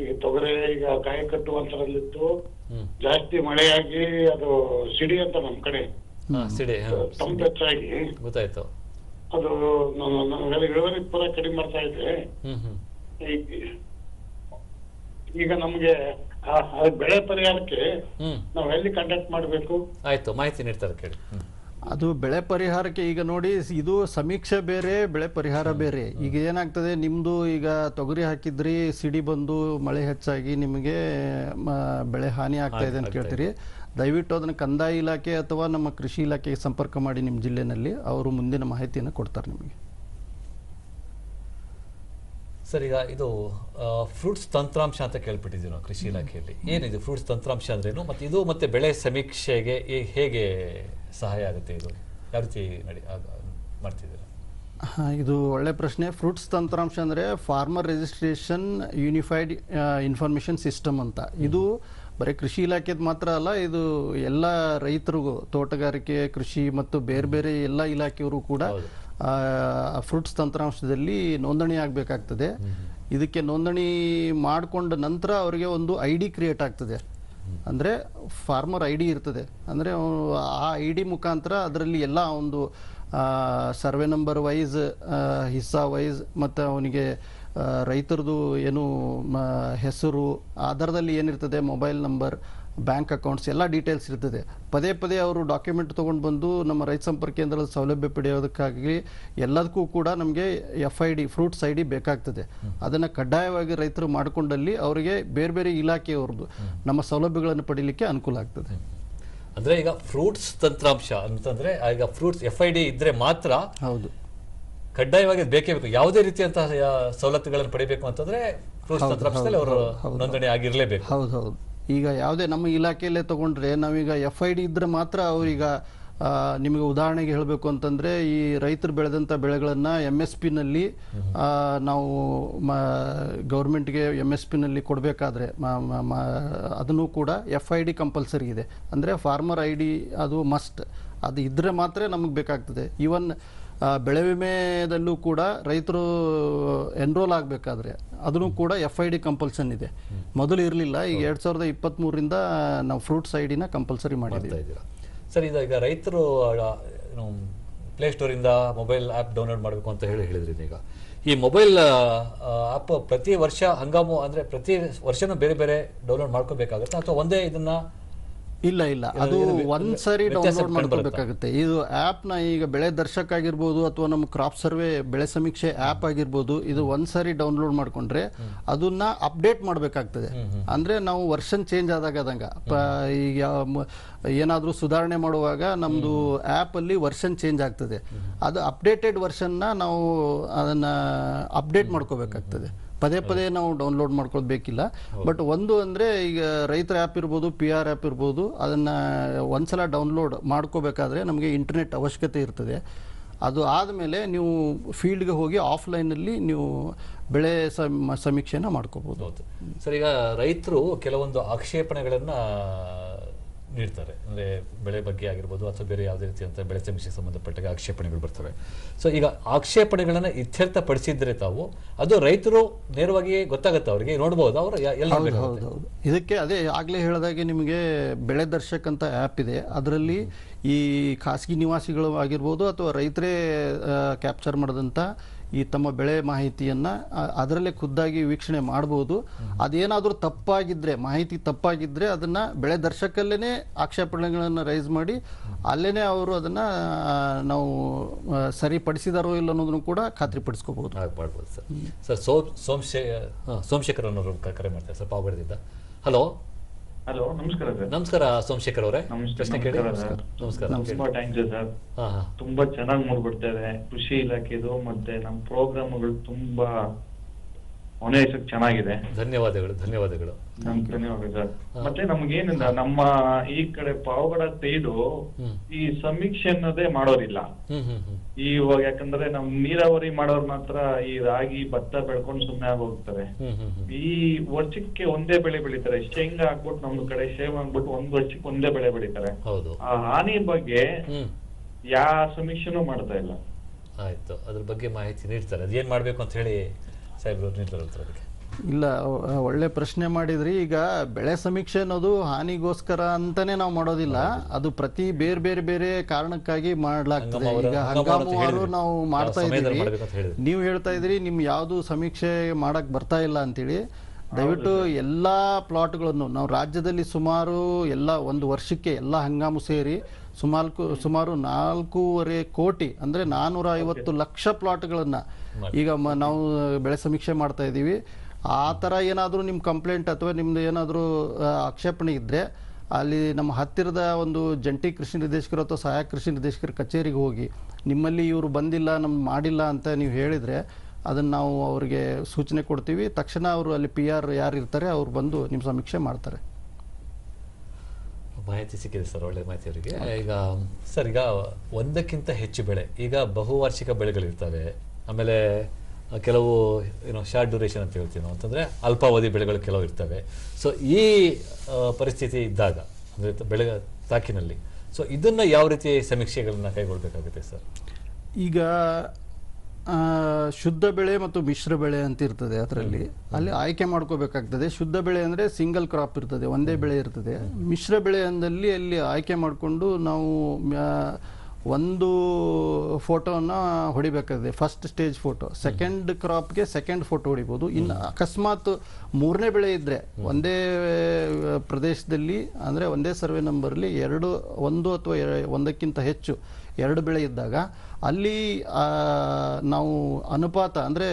ಈಗ ತೊಗರಿ ಈಗ ಕಾಯಿ ಕಟ್ಟುವಂತರಲ್ಲಿತ್ತು, ಜಾಸ್ತಿ ಮಳೆಯಾಗಿ ಅದು ಸಿಡಿ ಅಂತ ನಮ್ ಕಡೆ ತಂಪು ಹೆಚ್ಚಾಗಿ ಗೊತ್ತಾಯ್ತು. ಅದು ಇಳುವರಿ ಪೂರ ಕಡಿಮೆ ಮಾಡ್ತಾ ಇದೆ. ಈಗ ನಮ್ಗೆ ಬೆಳೆ ಪರಿಹಾರಕ್ಕೆ ನಾವ್ ಎಲ್ಲಿ ಕಾಂಟ್ಯಾಕ್ಟ್ ಮಾಡ್ಬೇಕು? ಆಯ್ತು, ಮಾಹಿತಿ ನೀಡ್ತಾರೆ ಕೇಳಿ. ಅದು ಬೆಳೆ ಪರಿಹಾರಕ್ಕೆ ಈಗ ನೋಡಿ, ಇದು ಸಮೀಕ್ಷೆ ಬೇರೆ, ಬೆಳೆ ಪರಿಹಾರ ಬೇರೆ. ಈಗ ಏನಾಗ್ತದೆ, ನಿಮ್ದು ಈಗ ತೊಗರಿ ಹಾಕಿದ್ರಿ, ಸಿಡಿ ಬಂದು ಮಳೆ ಹೆಚ್ಚಾಗಿ ನಿಮಗೆ ಬೆಳೆ ಹಾನಿ ಆಗ್ತಾ ಇದೆ ಅಂತ ಕೇಳ್ತೀರಿ. ದಯವಿಟ್ಟು ಅದನ್ನು ಕಂದಾಯ ಇಲಾಖೆ ಅಥವಾ ನಮ್ಮ ಕೃಷಿ ಇಲಾಖೆಗೆ ಸಂಪರ್ಕ ಮಾಡಿ ನಿಮ್ಮ ಜಿಲ್ಲೆನಲ್ಲಿ, ಅವರು ಮುಂದಿನ ಮಾಹಿತಿಯನ್ನು ಕೊಡ್ತಾರೆ ನಿಮಗೆ. ಸರ್, ಈಗ ಇದು ಫ್ರೂಟ್ಸ್ ತಂತ್ರಾಂಶ ಅಂತ ಕೇಳ್ಬಿಟ್ಟಿದ್ದೀವಿ ನಾವು ಕೃಷಿ ಇಲಾಖೆಯಲ್ಲಿ. ಏನಿದೆ ಫ್ರೂಟ್ಸ್ ತಂತ್ರಾಂಶ ಅಂದ್ರೇನು, ಮತ್ತು ಇದು ಮತ್ತೆ ಬೆಳೆ ಸಮೀಕ್ಷೆಗೆ ಹೇಗೆ ಸಹಾಯ ಆಗುತ್ತೆ, ಇದು ಯಾವ ರೀತಿ ಮಾಡ್ತಿದ್ದೀರಾ? ಇದು ಒಳ್ಳೆ ಪ್ರಶ್ನೆ. ಫ್ರೂಟ್ಸ್ ತಂತ್ರಾಂಶ ಅಂದರೆ farmer registration unified information system ಅಂತ. ಇದು ಬರೀ ಕೃಷಿ ಇಲಾಖೆದು ಮಾತ್ರ ಅಲ್ಲ, ಇದು ಎಲ್ಲ ರೈತರಿಗೂ, ತೋಟಗಾರಿಕೆ, ಕೃಷಿ ಮತ್ತು ಬೇರೆ ಬೇರೆ ಎಲ್ಲ ಇಲಾಖೆಯವರು ಕೂಡ ಫ್ರೂಟ್ಸ್ ತಂತ್ರಾಂಶದಲ್ಲಿ ನೋಂದಣಿ ಆಗಬೇಕಾಗ್ತದೆ. ಇದಕ್ಕೆ ನೋಂದಣಿ ಮಾಡಿಕೊಂಡ ನಂತರ ಅವರಿಗೆ ಒಂದು ID ಕ್ರಿಯೇಟ್ ಆಗ್ತದೆ. ಅಂದರೆ ಫಾರ್ಮರ್ ID ಇರ್ತದೆ. ಅಂದರೆ ಆ ID ಮುಖಾಂತರ ಅದರಲ್ಲಿ ಎಲ್ಲ ಒಂದು ಸರ್ವೆ ನಂಬರ್ ವೈಸ್, ಹಿಸ್ಸಾ ವೈಸ್ ಮತ್ತು ಅವನಿಗೆ ರೈತರದು ಏನು ಹೆಸರು, ಆಧಾರದಲ್ಲಿ ಏನಿರ್ತದೆ, ಮೊಬೈಲ್ ನಂಬರ್, ಬ್ಯಾಂಕ್ ಅಕೌಂಟ್ಸ್ ಎಲ್ಲ ಡೀಟೇಲ್ಸ್ ಇರ್ತದೆ. ಪದೇ ಪದೇ ಅವರು ಡಾಕ್ಯುಮೆಂಟ್ ತೊಗೊಂಡು ಬಂದು ನಮ್ಮ ರೈತ ಸಂಪರ್ಕ ಕೇಂದ್ರದ ಸೌಲಭ್ಯ ಪಡೆಯೋದಕ್ಕಾಗಿ ಎಲ್ಲದಕ್ಕೂ ಕೂಡ ನಮಗೆ FID ಫ್ರೂಟ್ಸ್ ID ಬೇಕಾಗ್ತದೆ. ಅದನ್ನು ಕಡ್ಡಾಯವಾಗಿ ರೈತರು ಮಾಡಿಕೊಂಡಲ್ಲಿ ಅವರಿಗೆ ಬೇರೆ ಬೇರೆ ಇಲಾಖೆಯವ್ರದ್ದು ನಮ್ಮ ಸೌಲಭ್ಯಗಳನ್ನು ಪಡೀಲಿಕ್ಕೆ ಅನುಕೂಲ ಆಗ್ತದೆ. ಅಂದ್ರೆ ಈಗ ಫ್ರೂಟ್ಸ್ ತಂತ್ರಾಂಶ ಅಂತಂದ್ರೆ ಈಗ ಫ್ರೂಟ್ಸ್ FID ಇದ್ರೆ ಮಾತ್ರ ಹೌದು, ಕಡ್ಡಾಯವಾಗಿ ಬೇಕೇ ಬೇಕು. ಯಾವುದೇ ರೀತಿಯಂತಹ ಸವಲತ್ತುಗಳನ್ನು ಪಡಿಬೇಕು ಅಂತಂದ್ರೆ ಫ್ರೂಟ್ಸ್ ತಂತ್ರಾಂಶದಲ್ಲಿ ಅವರು ನೋಂದಣಿ ಆಗಿರ್ಲೇಬೇಕು. ಹೌದು. ಈಗ ಯಾವುದೇ ನಮ್ಮ ಇಲಾಖೆಯಲ್ಲೇ ತಗೊಂಡ್ರೆ ನಾವೀಗ FID ಇದ್ರೆ ಮಾತ್ರ ಅವ್ರೀಗ ನಿಮಗೆ ಉದಾಹರಣೆಗೆ ಹೇಳಬೇಕು ಅಂತಂದರೆ, ಈ ರೈತರು ಬೆಳೆದಂಥ ಬೆಳೆಗಳನ್ನು MSPನಲ್ಲಿ ನಾವು ಗೌರ್ಮೆಂಟ್ಗೆ MSPನಲ್ಲಿ ಕೊಡಬೇಕಾದ್ರೆ ಅದನ್ನು ಕೂಡ FID ಕಂಪಲ್ಸರಿ ಇದೆ. ಅಂದರೆ ಫಾರ್ಮರ್ ID ಅದು ಮಸ್ಟ್, ಅದು ಇದ್ದರೆ ಮಾತ್ರ ನಮಗೆ ಬೇಕಾಗ್ತದೆ. ಈವನ್ ಬೆಳೆ ವಿಮೆದಲ್ಲೂ ಕೂಡ ರೈತರು ಎನ್ರೋಲ್ ಆಗಬೇಕಾದ್ರೆ ಅದನ್ನು ಕೂಡ FID ಕಂಪಲ್ಸನ್ ಇದೆ. ಮೊದಲು ಇರಲಿಲ್ಲ, ಈಗ 2023ರಿಂದ ನಾವು ಫ್ರೂಟ್ಸ್ ID ಕಂಪಲ್ಸರಿ ಮಾಡಿದ್ದೀವಿ. ಸರ್, ಈಗ ರೈತರು ಪ್ಲೇಸ್ಟೋರಿಂದ ಮೊಬೈಲ್ ಆ್ಯಪ್ ಡೌನ್ಲೋಡ್ ಮಾಡಬೇಕು ಅಂತ ಹೇಳಿದ್ರಿ. ಈಗ ಈ ಮೊಬೈಲ್ ಆ್ಯಪ್ ಪ್ರತಿ ವರ್ಷ ಹಂಗಾಮು ಅಂದರೆ ಪ್ರತಿ ವರ್ಷನೂ ಬೇರೆ ಬೇರೆ ಡೌನ್ಲೋಡ್ ಮಾಡ್ಕೋಬೇಕಾಗುತ್ತೆ ಅಥವಾ ಒಂದೇ ಇದನ್ನ? ಇಲ್ಲ, ಅದು ಒಂದ್ಸರಿ ಡೌನ್ಲೋಡ್ ಮಾಡ್ಕೋಬೇಕಾಗುತ್ತೆ. ಇದು ಆ್ಯಪ್ನ ಈಗ ಬೆಳೆ ದರ್ಶಕ್ ಆಗಿರ್ಬೋದು ಅಥವಾ ನಮ್ಮ ಕ್ರಾಪ್ ಸರ್ವೆ ಬೆಳೆ ಸಮೀಕ್ಷೆ ಆ್ಯಪ್ ಆಗಿರ್ಬೋದು, ಇದು ಒಂದ್ಸರಿ ಡೌನ್ಲೋಡ್ ಮಾಡ್ಕೊಂಡ್ರೆ ಅದನ್ನ ಅಪ್ಡೇಟ್ ಮಾಡಬೇಕಾಗ್ತದೆ. ಅಂದರೆ ನಾವು ವರ್ಷನ್ ಚೇಂಜ್ ಆದಂಗೆ ಈಗ ಏನಾದರೂ ಸುಧಾರಣೆ ಮಾಡುವಾಗ ನಮ್ಮದು ಆ್ಯಪಲ್ಲಿ ವರ್ಷನ್ ಚೇಂಜ್ ಆಗ್ತದೆ. ಅದು ಅಪ್ಡೇಟೆಡ್ ವರ್ಷನ್ನ ನಾವು ಅದನ್ನು ಅಪ್ಡೇಟ್ ಮಾಡ್ಕೋಬೇಕಾಗ್ತದೆ. ಪದೇ ಪದೇ ನಾವು ಡೌನ್ಲೋಡ್ ಮಾಡ್ಕೊಳ್ಬೇಕಿಲ್ಲ. ಬಟ್ ಒಂದು ಅಂದರೆ ಈಗ ರೈತರ ಆ್ಯಪ್ ಇರ್ಬೋದು, PR ಆ್ಯಪ್ ಇರ್ಬೋದು, ಅದನ್ನು ಒಂದ್ಸಲ ಡೌನ್ಲೋಡ್ ಮಾಡ್ಕೋಬೇಕಾದ್ರೆ ನಮಗೆ ಇಂಟರ್ನೆಟ್ ಅವಶ್ಯಕತೆ ಇರ್ತದೆ. ಅದು ಆದಮೇಲೆ ನೀವು ಫೀಲ್ಡ್ಗೆ ಹೋಗಿ ಆಫ್ಲೈನಲ್ಲಿ ನೀವು ಬೆಳೆ ಸಮೀಕ್ಷೆನ ಮಾಡ್ಕೋಬೋದು. ಸರ್, ಈಗ ರೈತರು ಕೆಲವೊಂದು ಆಕ್ಷೇಪಣೆಗಳನ್ನು ನೀಡ್ತಾರೆ. ಅಂದರೆ ಬೆಳೆ ಬಗ್ಗೆ ಆಗಿರ್ಬೋದು ಅಥವಾ ಬೇರೆ ಯಾವುದೇ ರೀತಿಯಂಥ ಬೆಳೆ ಸಮೀಕ್ಷೆಗೆ ಸಂಬಂಧಪಟ್ಟಾಗ ಆಕ್ಷೇಪಣೆಗಳು ಬರ್ತವೆ. ಸೊ ಈಗ ಆಕ್ಷೇಪಣೆಗಳನ್ನು ಇತ್ಯರ್ಥಪಡಿಸಿದ್ರೆ ತಾವು ಅದು ರೈತರು ನೇರವಾಗಿ ಗೊತ್ತಾಗುತ್ತೆ, ಅವರಿಗೆ ನೋಡ್ಬೋದು, ಅವರು ಹೌದು. ಇದಕ್ಕೆ ಅದೇ ಆಗಲೇ ಹೇಳಿದಾಗೆ ನಿಮಗೆ ಬೆಳೆ ದರ್ಶಕ್ ಅಂತ ಆ್ಯಪ್ ಇದೆ. ಅದರಲ್ಲಿ ಈ ಖಾಸಗಿ ನಿವಾಸಿಗಳು ಆಗಿರ್ಬೋದು ಅಥವಾ ರೈತರೇ ಕ್ಯಾಪ್ಚರ್ ಮಾಡಿದಂಥ ಈ ತಮ್ಮ ಬೆಳೆ ಮಾಹಿತಿಯನ್ನು ಅದರಲ್ಲೇ ಖುದ್ದಾಗಿ ವೀಕ್ಷಣೆ ಮಾಡ್ಬೋದು. ಅದೇನಾದರೂ ತಪ್ಪಾಗಿದ್ದರೆ, ಮಾಹಿತಿ ತಪ್ಪಾಗಿದ್ದರೆ ಅದನ್ನು ಬೆಳೆ ದರ್ಶಕಲ್ಲೇ ಆಕ್ಷೇಪಣೆಗಳನ್ನು ರೈಸ್ ಮಾಡಿ ಅಲ್ಲೇ ಅವರು ಅದನ್ನು ನಾವು ಸರಿಪಡಿಸಿದಾರೋ ಇಲ್ಲ ಅನ್ನೋದನ್ನು ಕೂಡ ಖಾತ್ರಿಪಡಿಸ್ಕೋಬಹುದು. ಮಾಡ್ಬೋದು ಸರ್. ಸೋಮಶೇಖರ್ ಅನ್ನೋರು ಕರೆ ಮಾಡ್ತಾರೆ ಸರ್, ಪಾವಗಡದಿಂದ. ಹಲೋ. ನಮಸ್ಕಾರ ಸರ್. ನಮಸ್ಕಾರ ಸೋಮಶೇಖರ್ ಅವರೇ, ಪ್ರಶ್ನೆ ಕೇಳಿ. ನಮಸ್ಕಾರ. ತುಂಬಾ ಥ್ಯಾಂಕ್ಸ್ ಸರ್. ತುಂಬಾ ಚೆನ್ನಾಗಿ ಮೂಡ್ಬಿಡ್ತಾ ಇದೆ ಕೃಷಿ ಇಲಾಖೆದು, ಮತ್ತೆ ನಮ್ಮ ಪ್ರೋಗ್ರಾಮ್ಗಳು ತುಂಬಾ ಚೆನ್ನಾಗಿದೆ. ಧನ್ಯವಾದಗಳು. ಧನ್ಯವಾದ ಸರ್. ಮತ್ತೆ ನಮ್ಗೇನಿಲ್ಲ, ನಮ್ಮ ಈ ಕಡೆ ಪಾವಗಡ ಸೈಡು ಈ ಸಮೀಕ್ಷೆ ಅನ್ನೋದೇ ಮಾಡೋದಿಲ್ಲ ಇವಾಗ. ಯಾಕಂದ್ರೆ ನಮ್ ನೀರಾವರಿ ಮಾಡೋರು ಮಾತ್ರ ಈ ರಾಗಿ ಭತ್ತ ಬೆಳ್ಕೊಂಡು ಸುಮ್ಮನೆ ಆಗೋಗ್ತಾರೆ. ಈ ವರ್ಷಕ್ಕೆ ಒಂದೇ ಬೆಳೆ ಬೆಳಿತಾರೆ. ಶೇಂಗಾ ಹಾಕ್ಬಿಟ್ಟು ನಮ್ ಕಡೆ ಶೇವ್ ಹಾಕ್ಬಿಟ್ಟು ಒಂದ್ ವರ್ಷಕ್ಕೆ ಒಂದೇ ಬೆಳೆ ಬೆಳಿತಾರೆ. ಆ ಹಾನಿ ಬಗ್ಗೆ ಯಾವ ಸಮೀಕ್ಷೆನೂ ಮಾಡ್ತಾ ಇಲ್ಲ. ಆಯ್ತು, ಅದ್ರ ಬಗ್ಗೆ ಮಾಹಿತಿ ನೀಡ್ತಾರೆ. ಅದೇನ್ ಮಾಡ್ಬೇಕು ಅಂತ ಹೇಳಿ ಸಾಹೇಬ್ರು ನೀಡ್ತಾರೆ ಅದಕ್ಕೆ. ಇಲ್ಲ, ಒಳ್ಳೆ ಪ್ರಶ್ನೆ ಮಾಡಿದ್ರಿ. ಈಗ ಬೆಳೆ ಸಮೀಕ್ಷೆ ಅನ್ನೋದು ಹಾನಿಗೋಸ್ಕರ ಅಂತಾನೆ ನಾವು ಮಾಡೋದಿಲ್ಲ, ಅದು ಪ್ರತಿ ಬೇರೆ ಕಾರಣಕ್ಕಾಗಿ ಮಾಡ್ಲಾಗ್ತದೆ. ಈಗ ಹಂಗಾಮುವಾರು ನಾವು ಮಾಡ್ತಾ ಇದ್ದೀವಿ. ನೀವು ಹೇಳ್ತಾ ಇದ್ರಿ ನಿಮ್ ಯಾವ್ದು ಸಮೀಕ್ಷೆ ಮಾಡಕ್ ಬರ್ತಾ ಇಲ್ಲ ಅಂತೇಳಿ. ದಯವಿಟ್ಟು ಎಲ್ಲಾ ಪ್ಲಾಟ್ಗಳನ್ನು ನಾವು ರಾಜ್ಯದಲ್ಲಿ ಸುಮಾರು ಎಲ್ಲ ಒಂದು ವರ್ಷಕ್ಕೆ ಎಲ್ಲ ಹಂಗಾಮು ಸೇರಿ ಸುಮಾರು 4.5 ಕೋಟಿ ಅಂದ್ರೆ 450 ಲಕ್ಷ ಪ್ಲಾಟ್ಗಳನ್ನ ಈಗ ನಾವು ಬೆಳೆ ಸಮೀಕ್ಷೆ ಮಾಡ್ತಾ ಇದ್ದೀವಿ. ಆ ಥರ ಏನಾದರೂ ನಿಮ್ಮ ಕಂಪ್ಲೇಂಟ್ ಅಥವಾ ನಿಮ್ದು ಏನಾದರೂ ಆಕ್ಷೇಪಣೆ ಇದ್ದರೆ ಅಲ್ಲಿ ನಮ್ಮ ಹತ್ತಿರದ ಒಂದು ಜಂಟಿ ಕೃಷಿ ನಿರ್ದೇಶಕರು ಅಥವಾ ಸಹಾಯಕ ಕೃಷಿ ನಿರ್ದೇಶಕರ ಕಚೇರಿಗೆ ಹೋಗಿ ನಿಮ್ಮಲ್ಲಿ ಇವರು ಬಂದಿಲ್ಲ, ನಮ್ಗೆ ಮಾಡಿಲ್ಲ ಅಂತ ನೀವು ಹೇಳಿದರೆ ಅದನ್ನು ನಾವು ಅವರಿಗೆ ಸೂಚನೆ ಕೊಡ್ತೀವಿ. ತಕ್ಷಣ ಅವರು ಅಲ್ಲಿ PR ಯಾರು ಇರ್ತಾರೆ ಅವ್ರು ಬಂದು ನಿಮ್ಮ ಸಮೀಕ್ಷೆ ಮಾಡ್ತಾರೆ. ಮಾಹಿತಿ ಸಿಕ್ಕಿದೆ ಸರ್, ಒಳ್ಳೆ ಮಾಹಿತಿ ಅವರಿಗೆ. ಈಗ ಸರ್, ಈಗ ಒಂದಕ್ಕಿಂತ ಹೆಚ್ಚು ಬೆಳೆ, ಈಗ ಬಹುವಾರ್ಷಿಕ ಬೆಳೆಗಳಿರ್ತವೆ, ಆಮೇಲೆ ಕೆಲವು ಶಾರ್ಟ್ ಡ್ಯೂರೇಷನ್ ಅಂತ ಹೇಳ್ತೀವಿ ನಾವು, ಅಂತಂದರೆ ಅಲ್ಪಾವಧಿ ಬೆಳೆಗಳು ಕೆಲವು ಇರ್ತವೆ. ಸೊ ಈ ಪರಿಸ್ಥಿತಿ ಇದ್ದಾಗ ಅಂದರೆ ಬೆಳೆ ತಾಕಿನಲ್ಲಿ ಸೊ ಇದನ್ನು ಯಾವ ರೀತಿ ಸಮೀಕ್ಷೆಗಳನ್ನ ಕೈಗೊಳ್ಳಬೇಕಾಗುತ್ತೆ ಸರ್? ಈಗ ಶುದ್ಧ ಬೆಳೆ ಮತ್ತು ಮಿಶ್ರ ಬೆಳೆ ಅಂತ ಇರ್ತದೆ. ಅದರಲ್ಲಿ ಅಲ್ಲಿ ಆಯ್ಕೆ ಮಾಡ್ಕೋಬೇಕಾಗ್ತದೆ. ಶುದ್ಧ ಬೆಳೆ ಅಂದರೆ ಸಿಂಗಲ್ ಕ್ರಾಪ್ ಇರ್ತದೆ, ಒಂದೇ ಬೆಳೆ ಇರ್ತದೆ. ಮಿಶ್ರ ಬೆಳೆ ಅಂದಲ್ಲಿ ಅಲ್ಲಿ ಆಯ್ಕೆ ಮಾಡಿಕೊಂಡು ನಾವು ಒಂದು ಫೋಟೋನ ಹೊಡಿಬೇಕಾಗಿದೆ, ಫಸ್ಟ್ ಸ್ಟೇಜ್ ಫೋಟೋ. ಸೆಕೆಂಡ್ ಕ್ರಾಪ್ಗೆ ಸೆಕೆಂಡ್ ಫೋಟೋ ಹೊಡಿಬೋದು. ಇನ್ನು ಅಕಸ್ಮಾತ್ ಮೂರನೇ ಬೆಳೆ ಇದ್ದರೆ ಒಂದೇ ಪ್ರದೇಶದಲ್ಲಿ ಅಂದರೆ ಒಂದೇ ಸರ್ವೆ ನಂಬರ್ಲಿ ಒಂದು ಅಥವಾ ಒಂದಕ್ಕಿಂತ ಹೆಚ್ಚು ಎರಡು ಬೆಳೆ ಇದ್ದಾಗ ಅಲ್ಲಿ ನಾವು ಅನುಪಾತ ಅಂದರೆ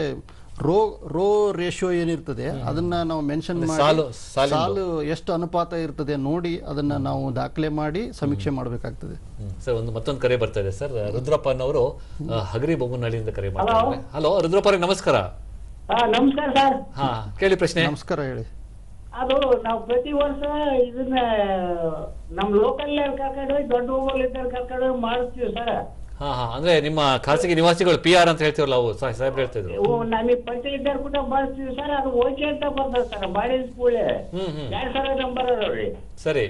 ರೋ ರೇಷಿಯೋ ಏನಿರ್ತದೆ ಅದನ್ನ ನಾವು ಮೆನ್ಷನ್ ಮಾಡಿ ಸಾಲು ಎಷ್ಟು ಅನುಪಾತ ಇರ್ತದೆ ನೋಡಿ ಅದನ್ನ ನಾವು ದಾಖಲೆ ಮಾಡಿ ಸಮೀಕ್ಷೆ ಮಾಡಬೇಕಾಗ್ತದೆ. ಸರ್ ಮತ್ತೊಂದು ಕರೆ ಬರ್ತಾ ಇದೆ ಸರ್. ರುದ್ರಪ್ಪ ಅನ್ನೋರು ಹಗರಿ ಬೊಮ್ಮನಹಳ್ಳಿಯಿಂದ ಕರೆ ಮಾಡ್ತಾರೆ. ಹಲೋ ರುದ್ರಪ್ಪ ಅವರೇ ನಮಸ್ಕಾರ. ನಮಸ್ಕಾರ ಸರ್. ಹಾ ಕೇಳಿ ಪ್ರಶ್ನೆ. ನಮಸ್ಕಾರ, ಹೇಳಿ. ಅದು ನಾವು ಪ್ರತಿ ವರ್ಷ ಇದನ್ನ ನಮ್ ಲೋಕಲ್ ಕರ್ಕೊಂಡು ದೊಡ್ಡ ಊರಲ್ಲಿ ಕರ್ಕೊಂಡು ಮಾಡಿಸ್ತೀವಿ ಸರ್. ಹಾ ಅಂದ್ರೆ ನಿಮ್ಮ ಖಾಸಗಿ ನಿವಾಸಿಗಳು PR ಅಂತ ಹೇಳ್ತೀವಲ್ಲ, ಅವು ಸಾಹೇಬ್ ಹೇಳ್ತಾ ಇದ್ರು. ನಮಗೆ ಪರಿಚಯ ಇದ್ದಾರ ಕೂಡ ಬಳಸ್ತೀವಿ ಸರ್. ಅದು ಓಕೆ ಅಂತ ಬರ್ತದೆ ಸರ್. ಮಾಡಿದ ಕೂಡಲೇ 2,000 ನಂಬರ್ ಅದಾವ್ರಿ. ಸರಿ.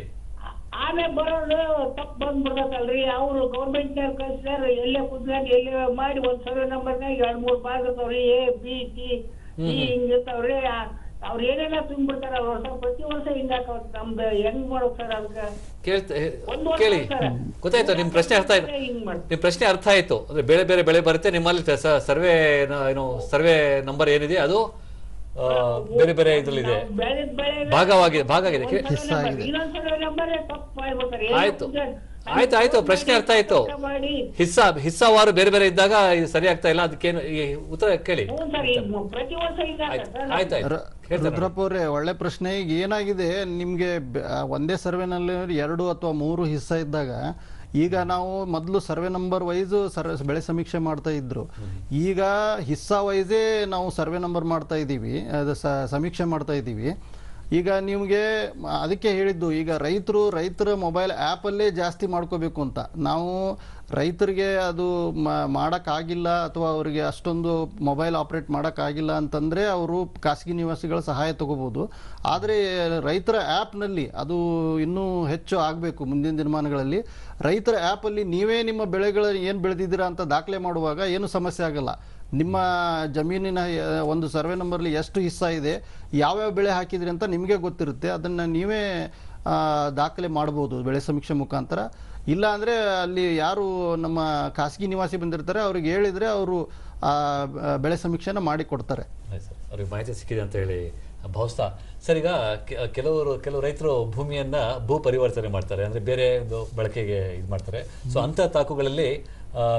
ಆಮೇಲೆ ಬರೋದು ತಪ್ಪು ಬಂದ್ಬಿಡ್ತಲ್ರಿ. ಅವ್ರು ಗೌರ್ಮೆಂಟ್ನಾಗ ಕಳ್ಸ್ಯಾರ, ಎಲ್ಲೇ ಕುದ್ರಾಗ ಎಲ್ಲೇ ಮಾಡಿ ಒಂದ್ ಸರ್ವೆ ನಂಬರ್ನಾಗ 2-3 ಭಾಗ ಇರ್ತಾವ್ರಿ. A, B, C ಹಿಂಗಿರ್ತಾವ್ರಿ. ಅವ್ರು ಏನೇನ ತುಂಬಿಡ್ತಾರ ವರ್ಷ ಪ್ರತಿ ವರ್ಷ ಹಿಂಗಾಕ ನಮ್ದು ಹೆಂಗ್ ಮಾಡೋಕ್ ಸರ್? ಅದಕ್ಕೆ ಕೇಳಿ ಗೊತ್ತಾಯ್ತು ನಿಮ್ ಪ್ರಶ್ನೆ ಅರ್ಥ ಆಯ್ತು. ನಿಮ್ ಪ್ರಶ್ನೆ ಅರ್ಥ ಆಯ್ತು. ಅಂದ್ರೆ ಬೇರೆ ಬೆಳೆ ಬರುತ್ತೆ ನಿಮ್ಮಲ್ಲಿ ಸರ್ವೆ ಸರ್ವೆ ನಂಬರ್ ಏನಿದೆ ಅದು ಬೇರೆ ಇದ್ರಲ್ಲಿದೆ, ಭಾಗವಾಗಿದೆ. ಆಯ್ತು ಪ್ರಶ್ನೆ ಅರ್ಥ ಆಯ್ತು. ಹಿಸ್ಸಾವಾರು ಬೇರೆ ಇದ್ದಾಗ ಇದು ಸರಿ ಆಗ್ತಾ ಇಲ್ಲ, ಅದಕ್ಕೇನು ಉತ್ತರ ಕೇಳಿ. ರುದ್ರಪ್ಪ ಅವರೇ, ಒಳ್ಳೆ ಪ್ರಶ್ನೆ. ಈಗ ಏನಾಗಿದೆ, ನಿಮ್ಗೆ ಒಂದೇ ಸರ್ವೆನಲ್ಲಿ 2 ಅಥವಾ 3 ಹಿಸ್ಸಾ ಇದ್ದಾಗ, ಈಗ ನಾವು ಮೊದಲು ಸರ್ವೆ ನಂಬರ್ ವೈಸ್ ಬೆಳೆ ಸಮೀಕ್ಷೆ ಮಾಡ್ತಾ ಇದ್ರು. ಈಗ ಹಿಸ್ಸಾ ವೈಸೇ ನಾವು ಸರ್ವೆ ನಂಬರ್ ಮಾಡ್ತಾ ಇದ್ದೀವಿ, ಸಮೀಕ್ಷೆ ಮಾಡ್ತಾ ಇದ್ದೀವಿ. ಈಗ ನಿಮಗೆ ಅದಕ್ಕೆ ಹೇಳಿದ್ದು, ಈಗ ರೈತರ ಮೊಬೈಲ್ ಆ್ಯಪಲ್ಲೇ ಜಾಸ್ತಿ ಮಾಡ್ಕೋಬೇಕು ಅಂತ. ನಾವು ರೈತರಿಗೆ ಅದು ಮಾಡೋಕ್ಕಾಗಿಲ್ಲ ಅಥವಾ ಅವರಿಗೆ ಅಷ್ಟೊಂದು ಮೊಬೈಲ್ ಆಪ್ರೇಟ್ ಮಾಡೋಕ್ಕಾಗಿಲ್ಲ ಅಂತಂದರೆ ಅವರು ಖಾಸಗಿ ನಿವಾಸಿಗಳ ಸಹಾಯ ತಗೋಬೋದು. ಆದರೆ ರೈತರ ಆ್ಯಪ್ನಲ್ಲಿ ಅದು ಇನ್ನೂ ಹೆಚ್ಚು ಆಗಬೇಕು. ಮುಂದಿನ ದಿನಮಾನಗಳಲ್ಲಿ ರೈತರ ಆ್ಯಪಲ್ಲಿ ನೀವೇ ನಿಮ್ಮ ಬೆಳೆಗಳು ಏನು ಬೆಳೆದಿದ್ದೀರಾ ಅಂತ ದಾಖಲೆ ಮಾಡುವಾಗ ಏನು ಸಮಸ್ಯೆ ಆಗಲ್ಲ. ನಿಮ್ಮ ಜಮೀನಿನ ಒಂದು ಸರ್ವೆ ನಂಬರ್ಲಿ ಎಷ್ಟು ಹಿಸ್ಸಾ ಇದೆ, ಯಾವ್ಯಾವ ಬೆಳೆ ಹಾಕಿದ್ರಿ ಅಂತ ನಿಮಗೆ ಗೊತ್ತಿರುತ್ತೆ. ಅದನ್ನು ನೀವೇ ದಾಖಲೆ ಮಾಡ್ಬೋದು ಬೆಳೆ ಸಮೀಕ್ಷೆ ಮುಖಾಂತರ. ಇಲ್ಲ ಅಂದರೆ ಅಲ್ಲಿ ಯಾರು ನಮ್ಮ ಖಾಸಗಿ ನಿವಾಸಿ ಬಂದಿರ್ತಾರೆ ಅವ್ರಿಗೆ ಹೇಳಿದರೆ ಅವರು ಬೆಳೆ ಸಮೀಕ್ಷೆನ ಮಾಡಿ ಕೊಡ್ತಾರೆ. ಅವ್ರಿಗೆ ಮಾಹಿತಿ ಸಿಕ್ಕಿದೆ ಅಂತ ಹೇಳಿ ಭಾವಿಸ್ತಾ ಸರ್, ಈಗ ಕೆಲವು ರೈತರು ಭೂಮಿಯನ್ನ ಭೂ ಪರಿವರ್ತನೆ ಮಾಡ್ತಾರೆ, ಅಂದ್ರೆ ಬೇರೆ ಒಂದು ಬಳಕೆಗೆ ಇದು ಮಾಡ್ತಾರೆ. ಸೊ ಅಂತ ತಾಕುಗಳಲ್ಲಿ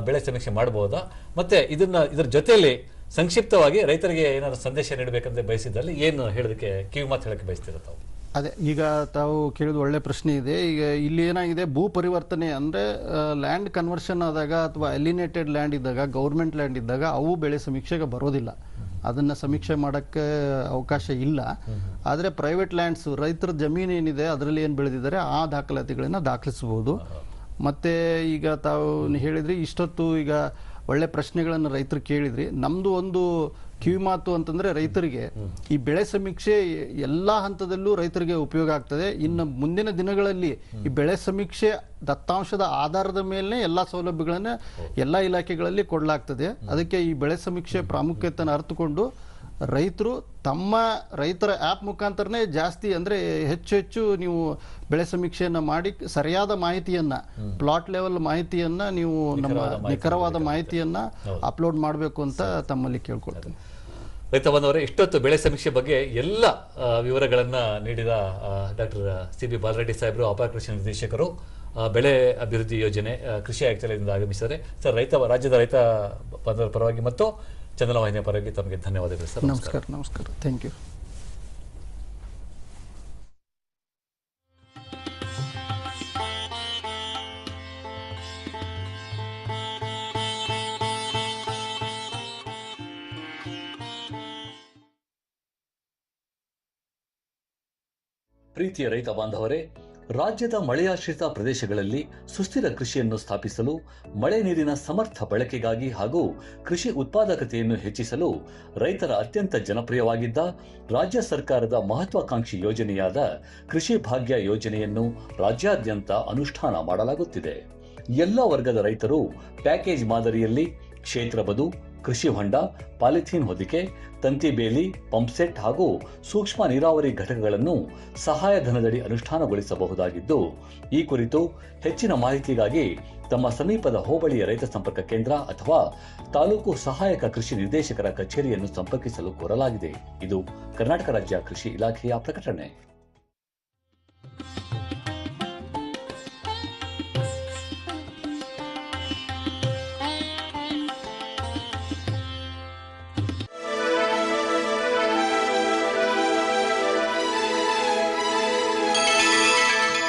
ಬೆಳೆ ಸಮೀಕ್ಷೆ ಮಾಡಬಹುದಾ? ಮತ್ತೆ ಇದರ ಜೊತೆಯಲ್ಲಿ ಸಂಕ್ಷಿಪ್ತವಾಗಿ ರೈತರಿಗೆ ಏನಾದ್ರು ಸಂದೇಶ ನೀಡಬೇಕಂತ ಬಯಸಿದ್ದಲ್ಲಿ ಏನು ಹೇಳೋದಕ್ಕೆ ಕಿವಿ ಮಾತು ಹೇಳಕ್ಕೆ ಬಯಸ್ತೀರ ತಾವು? ಅದೇ, ಈಗ ತಾವು ಕೇಳಿದ ಒಳ್ಳೆ ಪ್ರಶ್ನೆ ಇದೆ. ಈಗ ಇಲ್ಲಿ ಏನಾಗಿದೆ, ಭೂ ಪರಿವರ್ತನೆ ಅಂದರೆ ಲ್ಯಾಂಡ್ ಕನ್ವರ್ಷನ್ ಆದಾಗ ಅಥವಾ ಅಲಿನೇಟೆಡ್ ಲ್ಯಾಂಡ್ ಇದ್ದಾಗ, ಗೌರ್ಮೆಂಟ್ ಲ್ಯಾಂಡ್ ಇದ್ದಾಗ ಅವು ಬೆಳೆ ಸಮೀಕ್ಷೆಗೆ ಬರೋದಿಲ್ಲ. ಅದನ್ನು ಸಮೀಕ್ಷೆ ಮಾಡೋಕ್ಕೆ ಅವಕಾಶ ಇಲ್ಲ. ಆದರೆ ಪ್ರೈವೇಟ್ ಲ್ಯಾಂಡ್ಸು, ರೈತರ ಜಮೀನು ಏನಿದೆ ಅದರಲ್ಲಿ ಏನು ಬೆಳೆದಿದ್ದಾರೆ ಆ ದಾಖಲಾತಿಗಳನ್ನು ದಾಖಲಿಸ್ಬೋದು. ಮತ್ತು ಈಗ ತಾವು ಹೇಳಿದ್ರಿ ಇಷ್ಟೊತ್ತು ಈಗ ಒಳ್ಳೆ ಪ್ರಶ್ನೆಗಳನ್ನು ರೈತರು ಕೇಳಿದ್ರಿ. ನಮ್ಮದು ಒಂದು ಕಿವಿ ಮಾತು ಅಂತಂದರೆ, ರೈತರಿಗೆ ಈ ಬೆಳೆ ಸಮೀಕ್ಷೆ ಎಲ್ಲ ಹಂತದಲ್ಲೂ ರೈತರಿಗೆ ಉಪಯೋಗ ಆಗ್ತದೆ. ಇನ್ನು ಮುಂದಿನ ದಿನಗಳಲ್ಲಿ ಈ ಬೆಳೆ ಸಮೀಕ್ಷೆ ದತ್ತಾಂಶದ ಆಧಾರದ ಮೇಲೆ ಎಲ್ಲ ಸೌಲಭ್ಯಗಳನ್ನು ಎಲ್ಲ ಇಲಾಖೆಗಳಲ್ಲಿ ಕೊಡಲಾಗ್ತದೆ. ಅದಕ್ಕೆ ಈ ಬೆಳೆ ಸಮೀಕ್ಷೆ ಪ್ರಾಮುಖ್ಯತೆಯನ್ನು ಅರ್ಥಕೊಂಡು ರೈತರು ರೈತರ ಆ್ಯಪ್ ಮುಖಾಂತರನೇ ಜಾಸ್ತಿ, ಅಂದರೆ ಹೆಚ್ಚು ನೀವು ಬೆಳೆ ಸಮೀಕ್ಷೆಯನ್ನು ಮಾಡಿ ಸರಿಯಾದ ಮಾಹಿತಿಯನ್ನು, ಪ್ಲಾಟ್ ಲೆವೆಲ್ ಮಾಹಿತಿಯನ್ನು ನೀವು ನಮ್ಮ ನಿಖರವಾದ ಮಾಹಿತಿಯನ್ನು ಅಪ್ಲೋಡ್ ಮಾಡಬೇಕು ಅಂತ ತಮ್ಮಲ್ಲಿ ಕೇಳ್ಕೊಳ್ತೀನಿ. ರೈತ ಬಂದವರೇ, ಇಷ್ಟೊತ್ತು ಬೆಳೆ ಸಮೀಕ್ಷೆ ಬಗ್ಗೆ ಎಲ್ಲ ವಿವರಗಳನ್ನು ನೀಡಿದ ಡಾಕ್ಟರ್ CB ಬಾಲರೆಡ್ಡಿ ಸಾಹೇಬರು, ಅಪರ ಕೃಷಿ ನಿರ್ದೇಶಕರು, ಬೆಳೆ ಅಭಿವೃದ್ಧಿ ಯೋಜನೆ, ಕೃಷಿ ಆಯುಕ್ತಾಲಯದಿಂದ ಆಗಮಿಸಿದ್ದಾರೆ. ಸರ್, ರಾಜ್ಯದ ರೈತ ಬಂದವರ ಪರವಾಗಿ ಮತ್ತು ಚಂದನ ವಾಹಿನಿಯ ಪರವಾಗಿ ತಮಗೆ ಧನ್ಯವಾದಗಳು ಸರ್. ನಮಸ್ಕಾರ. Thank you. ಪ್ರೀತಿಯ ರೈತ ಬಾಂಧವರೇ, ರಾಜ್ಯದ ಮಳೆಯಾಶ್ರಿತ ಪ್ರದೇಶಗಳಲ್ಲಿ ಸುಸ್ಥಿರ ಕೃಷಿಯನ್ನು ಸ್ಥಾಪಿಸಲು, ಮಳೆ ನೀರಿನ ಸಮರ್ಥ ಬಳಕೆಗಾಗಿ ಹಾಗೂ ಕೃಷಿ ಉತ್ಪಾದಕತೆಯನ್ನು ಹೆಚ್ಚಿಸಲು ರೈತರ ಅತ್ಯಂತ ಜನಪ್ರಿಯವಾಗಿದ್ದ ರಾಜ್ಯ ಸರ್ಕಾರದ ಮಹತ್ವಾಕಾಂಕ್ಷಿ ಯೋಜನೆಯಾದ ಕೃಷಿ ಭಾಗ್ಯ ಯೋಜನೆಯನ್ನು ರಾಜ್ಯಾದ್ಯಂತ ಅನುಷ್ಠಾನ ಮಾಡಲಾಗುತ್ತಿದೆ. ಎಲ್ಲ ವರ್ಗದ ರೈತರು ಪ್ಯಾಕೇಜ್ ಮಾದರಿಯಲ್ಲಿ ಕ್ಷೇತ್ರ ಬದು, ಕೃಷಿ ಹೊಂಡ, ಪಾಲಿಥೀನ್ ಹೊದಿಕೆ, ತಂತಿ ಬೇಲಿ, ಪಂಪ್ಸೆಟ್ ಹಾಗೂ ಸೂಕ್ಷ್ಮ ನೀರಾವರಿ ಘಟಕಗಳನ್ನು ಸಹಾಯಧನದಡಿ ಅನುಷ್ಠಾನಗೊಳಿಸಬಹುದಾಗಿದ್ದು, ಈ ಕುರಿತು ಹೆಚ್ಚಿನ ಮಾಹಿತಿಗಾಗಿ ತಮ್ಮ ಸಮೀಪದ ಹೋಬಳಿಯ ರೈತ ಸಂಪರ್ಕ ಕೇಂದ್ರ ಅಥವಾ ತಾಲೂಕು ಸಹಾಯಕ ಕೃಷಿ ನಿರ್ದೇಶಕರ ಕಚೇರಿಯನ್ನು ಸಂಪರ್ಕಿಸಲು ಕೋರಲಾಗಿದೆ. ಇದು ಕರ್ನಾಟಕ ರಾಜ್ಯ ಕೃಷಿ ಇಲಾಖೆಯ ಪ್ರಕಟಣೆ.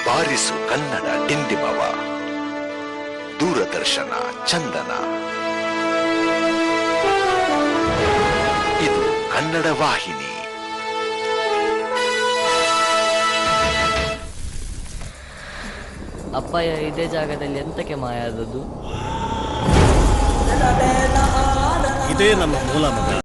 ಬಾರಿಸು ಕನ್ನಡ ಡಿಂಡಿಮವ, ದೂರದರ್ಶನ ಚಂದನ. ಇದು ಕನ್ನಡ ವಾಹಿನಿ. ಅಪ್ಪಯ್ಯ ಇದೇ ಜಾಗದಲ್ಲಿ ಎಂತಕ್ಕೆ ಮಾಯ ಆದದ್ದು? ಇದೇ ನಮ್ಮ ಮೂಲ ಮಗ.